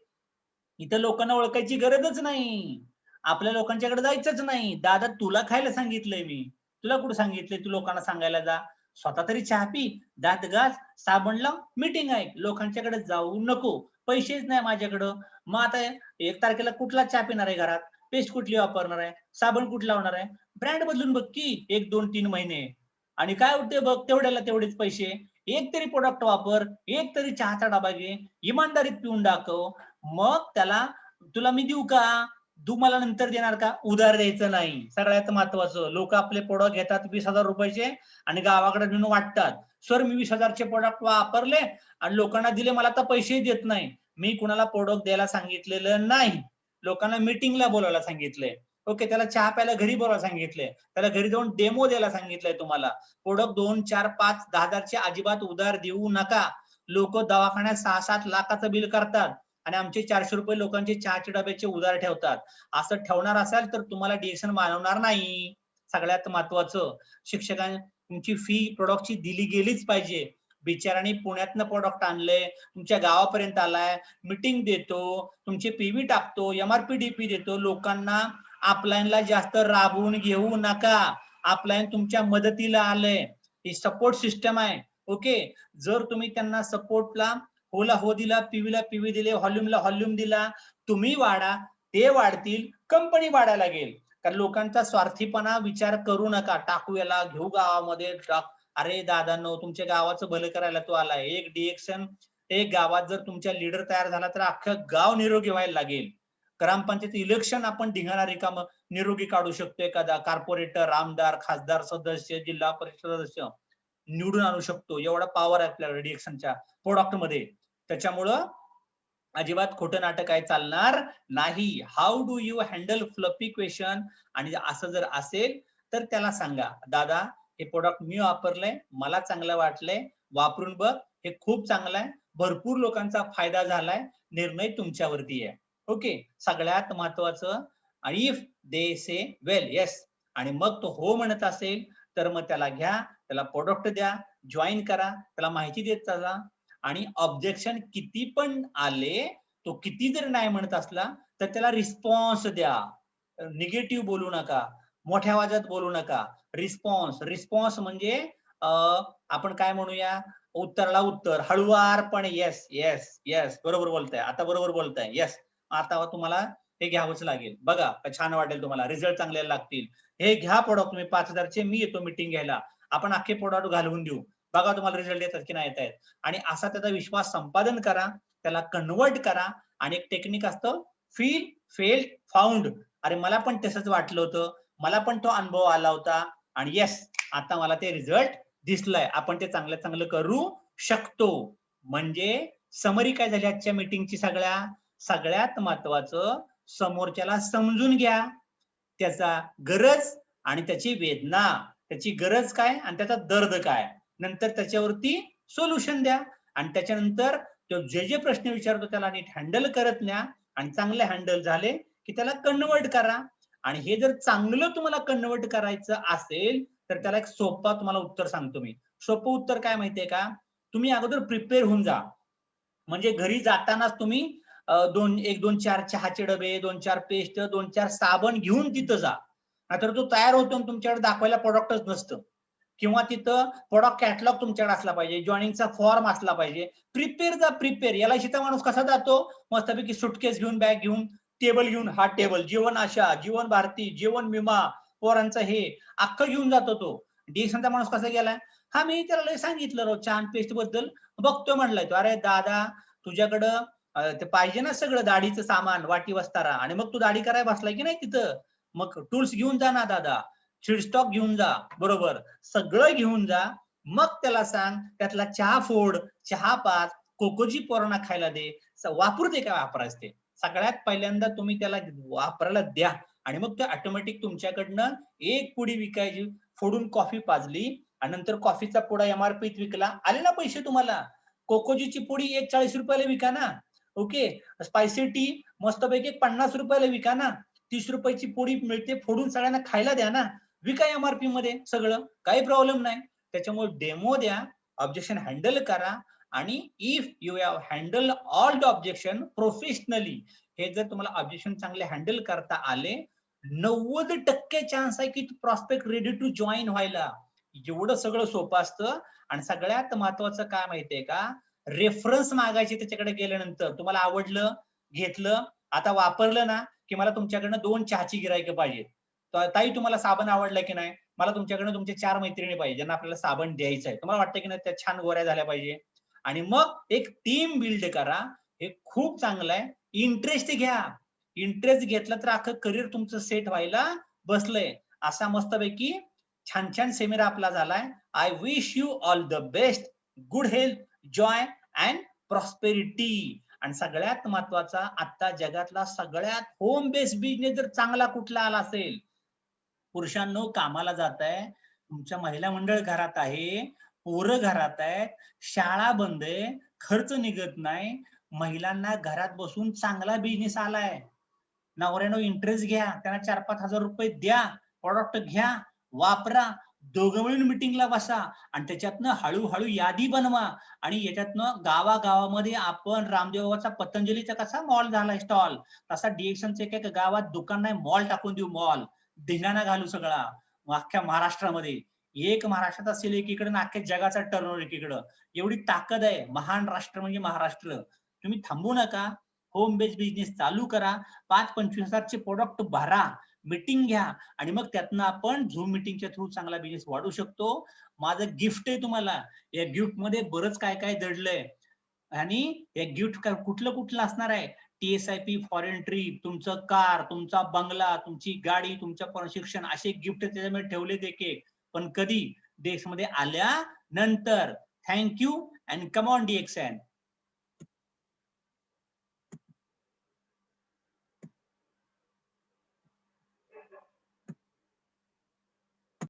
इथं लोकांना ओळखायची गरजच नाही. आपल्या लोकांच्याकडे जायचंच नाही. दादा तुला खायला सांगितलंय मी, तुला कुठं सांगितलंय तू लोकांना सांगायला जा? स्वतः तरी चहा पी, दात घास, साबण लाव, मीटिंग ऐक. लोकांच्याकडे जाऊ नको. पैसेच नाही माझ्याकडं. मग आता 1 तारखेला कुठला चहा पिणार आहे घरात? पेस्ट कुठली वापरणार आहे? साबण कुठला लावणार आहे? ब्रँड बदलून बघ की 1, 2, 3 महिने. आणि काय होते बघ, तेवढ्याला तेवढेच पैसे. एक तरी प्रोडक्ट वापर, एक तरी चहाचा डबा घे, इमानदारीत पिऊन दाखव. मग त्याला तुला मी देऊ का? तू मला नंतर देणार का? उधार द्यायचं नाही. सगळ्यात महत्वाचं, लोक आपले प्रोडक्ट घेतात 20,000 रुपयाचे आणि गावाकडे नेऊन वाटतात. सर मी 20,000चे प्रोडक्ट वापरले आणि लोकांना दिले, मला तर पैसे देत नाही. मी कुणाला प्रोडक्ट द्यायला सांगितलेलं नाही. लोकांना मीटिंगला बोलायला सांगितलंय. ओके, त्याला चहा प्यायला घरी बोलायला सांगितलंय, त्याला घरी जाऊन डेमो द्यायला सांगितलंय. तुम्हाला प्रोडक्ट 2, 4, 5, 10,000चे अजिबात उधार देऊ नका. लोक दवाखान्यात 6-7 लाखाचं बिल करतात आणि आमचे 400 रुपये लोकांचे चहाच्या डब्याचे उधार ठेवतात. असं ठेवणार असाल तर तुम्हाला डिएक्शन मानवणार नाही. सगळ्यात महत्वाचं, शिक्षकांनी तुमची फी प्रोडक्टची दिली गेलीच पाहिजे. बिचारांनी पुण्यातनं प्रोडक्ट आणलंय, तुमच्या गावापर्यंत आलाय, मीटिंग देतो, तुमचे पीव्ही टाकतो, एमआरपी डीपी देतो. लोकांना अपलाईनला जास्त राबवून घेऊ नका. अपलाईन तुमच्या मदतीला आलंय, ही सपोर्ट सिस्टम आहे. ओके, जर तुम्ही त्यांना सपोर्टला होला हो दिला, पीव्हीला पीव्ही दिले, व्हॉल्यूमला व्हॉल्यूम दिला, तुम्ही वाढा, ते वाढतील, कंपनी वाढायला लागेल. कारण लोकांचा स्वार्थीपणा विचार करू नका. टाकू याला, घेऊ गावामध्ये टाक. अरे दादांनो, तुमच्या गावाचं भलं करायला तो आलाय. एक डिएक्शन, एक गावात जर तुमच्या लीडर तयार झाला तर अख्खं गाव निरोगी व्हायला लागेल. ग्रामपंचायत इलेक्शन आपण ढिंगाणा रिकाम निरोगी काढू शकतो. एखादा कॉर्पोरेटर, आमदार, खासदार, सदस्य, जिल्हा परिषद सदस्य निवडून आणू शकतो. एवढा पॉवर आहे आपल्याला डिएक्शनच्या प्रोडक्ट मध्ये. त्याच्यामुळं अजिबात खोटं नाटक काय चालणार नाही. How do you handle fluffy question? आणि असं जर असेल तर त्याला सांगा, दादा हे प्रोडक्ट मी वापरलंय, मला चांगलं वाटलंय, वापरून बघ, हे खूप चांगलं आहे, भरपूर लोकांचा फायदा झालाय, निर्णय तुमच्यावरती आहे. ओके, सगळ्यात महत्वाचं, if they say well yes, आणि मग तो हो म्हणत असेल तर मग त्याला घ्या, त्याला प्रोडक्ट द्या, जॉईन करा, त्याला माहिती देत चला. आणि ऑब्जेक्शन किती पण आले, तो किती जर नाही म्हणत असला तर त्याला रिस्पॉन्स द्या. निगेटिव्ह बोलू नका, मोठ्या आवाजात बोलू नका. रिस्पॉन्स म्हणजे आपण काय म्हणूया, उत्तराला उत्तर हळुवारपणे, येस येस येस, बरोबर बोलताय, आता बरोबर बोलताय, येस, आता तुम्हाला हे घ्यावंच लागेल. बघा छान वाटेल तुम्हाला, रिझल्ट चांगले लागतील. हे घ्या प्रोडक्ट तुम्ही 5,000चे, मी येतो मीटिंग घ्यायला, आपण अख्खे प्रोडक्ट घालवून देऊ, बघा तुम्हाला रिझल्ट येतात की नाही येत आहेत. आणि असा त्याचा विश्वास संपादन करा, त्याला कन्वर्ट करा. आणि एक टेक्निक असतं, फील फेल्ड फाउंड, अरे मला पण तसंच वाटलं होतं, मला पण तो अनुभव आला होता आणि येस आता मला ते रिझल्ट दिसलाय, आपण ते चांगलं चांगलं करू शकतो. म्हणजे समरी काय झाली आजच्या मीटिंगची? सगळ्यात महत्वाचं समोरच्याला समजून घ्या, त्याचा गरज आणि त्याची वेदना, त्याची गरज काय आणि त्याचा दर्द काय, नंतर त्याच्यावरती सोल्युशन द्या आणि त्याच्यानंतर तो जे प्रश्न विचारतो त्याला नीट हँडल करत न्या आणि चांगले हँडल झाले की त्याला कन्वर्ट करा. आणि हे जर चांगलं तुम्हाला कन्वर्ट करायचं असेल तर त्याला एक सोपा तुम्हाला उत्तर सांगतो मी. सोपं उत्तर काय माहितीये का? तुम्ही अगोदर प्रिपेअर होऊन जा. म्हणजे घरी जातानाच तुम्ही 1-2-4 चहाचे डबे, 2-4 पेस्ट, 2-4 साबण घेऊन तिथं जा. नाहीतर तो तयार होतो आणि तुमच्याकडे दाखवायला प्रोडक्टच नसतं. किंवा तिथं प्रोडक्ट कॅटलॉग तुमच्याकडे असला पाहिजे, जॉइनिंगचा फॉर्म असला पाहिजे. प्रिपेअर जा, प्रिपेअर. LICचा माणूस कसा जातो? मस्तपैकी सुटकेस घेऊन, बॅग घेऊन, टेबल घेऊन, हा टेबल, जीवन आशा, जीवन भारती, जीवन विमा, पोरांचं हे अख्खं घेऊन जातो तो. DXNचा माणूस कसा गेलाय? हा मी त्याला लय सांगितलं राव चहा पेस्ट बद्दल, बघतोय म्हणलाय तो. अरे दादा तुझ्याकडं ते पाहिजे ना सगळं दाढीचं सामान, वाटी वस्तारा, आणि मग तू दाढी करायला बसलाय की नाही तिथं, मग टूल्स घेऊन जा ना दादा, स्टॉक घेऊन जा, बरोबर, सगळं घेऊन जा. मग त्याला सांग त्यातला चहा फोड, चहा पाच, कोकोजी पोरांना खायला दे, वापरू दे, काय वापरायचं ते. सगळ्यात पहिल्यांदा तुम्ही त्याला वापरायला द्या आणि मग ते ऑटोमॅटिक तुमच्याकडनं एक पुडी विकायची, फोडून कॉफी पाजली आणि नंतर कॉफीचा पुडा MRP विकला, आले ना पैसे तुम्हाला. कोकोजीची पुडी 40 रुपयाला विका ना. ओके, स्पायसी टी मस्तपैकी 50 रुपयाला विका ना. 30 रुपयाची पुडी मिळते, फोडून सगळ्यांना खायला द्या ना, विका MRP मध्ये सगळं, काही प्रॉब्लेम नाही. त्याच्यामुळे डेमो द्या, ऑब्जेक्शन हँडल करा आणि if you have handle all the objection professionally, हे जर तुम्हाला ऑब्जेक्शन चांगले हँडल करता आले, 90% चान्स आहे की प्रॉस्पेक्ट रेडी टू जॉईन व्हायला. एवढं सगळं सोपं असतं. आणि सगळ्यात महत्वाचं काय माहितीये का? रेफरन्स मागायचे त्याच्याकडे गेल्यानंतर. तुम्हाला आवडलं, घेतलं, आता वापरलं ना की मला तुमच्याकडनं 2 चहाची गिरायक पाहिजे. ताई तुम्हाला साबण आवडला की नाही? मला तुमच्याकडनं तुमच्या 4 मैत्रिणी पाहिजे ज्यांना आपल्याला साबण द्यायचं आहे. तुम्हाला वाटतं की नाही त्या छान गोऱ्या झाल्या पाहिजे. आणि मग एक टीम बिल्ड करा. हे खूप चांगलं आहे. इंटरेस्ट घ्या. इंटरेस्ट घेतला तर अख्खं करिअर तुमचं सेट व्हायला बसलंय. असा मस्तपैकी छान छान सेमिनार आपला झालाय. I wish you all the best, good health, Joy and prosperity. आणि सगळ्यात महत्वाचा, आता जगातला सगळ्यात होम बेस्ड बिझनेस जर चांगला कुठला आला असेल, पुरुषांनो कामाला जात आहे, तुमच्या महिला मंडळ घरात आहे, पोरं घरात आहेत, शाळा बंद आहे, खर्च निघत नाही, महिलांना घरात बसून चांगला बिझनेस आलाय. नवऱ्यानं इंटरेस्ट घ्या, त्यांना 4-5 हजार रुपये द्या, प्रॉडक्ट घ्या, वापरा, दोघं मिळून मिटिंगला बसा आणि त्याच्यातनं हळूहळू यादी बनवा. आणि याच्यातनं गावागावामध्ये आपण रामदेवाचा पतंजलीचा कसा मॉल झालाय स्टॉल, तसा DXNचं एक गावात दुकान नाही, मॉल टाकून देऊ, मॉल. धिंगाणा घालू सगळा अख्ख्या महाराष्ट्रामध्ये. एक महाराष्ट्रात असेल एकीकडे ना अख्ख्या जगाचा टर्नओव्हर एकीकडं. एवढी ताकद आहे. महान राष्ट्र म्हणजे महाराष्ट्र. तुम्ही थांबू नका. होम बेस्ड बिझनेस चालू करा. 5-25 हजारचे प्रोडक्ट भरा, मीटिंग घ्या आणि मग त्यातनं आपण झूम मीटिंगच्या थ्रू चांगला बिझनेस वाढू शकतो. माझं गिफ्ट आहे तुम्हाला. या गिफ्ट मध्ये बरंच काय काय दडलंय आणि हे गिफ्ट कुठलं कुठलं असणार आहे? TSIP, फॉरेन ट्रिप, तुमचं कार, तुमचा बंगला, तुमची गाडी, तुमच्या प्रशिक्षण, असे गिफ्ट त्याच्यामध्ये ठेवलेत एक एक. पण कधी? DX मध्ये आल्या नंतर. Thank you and come on DXN.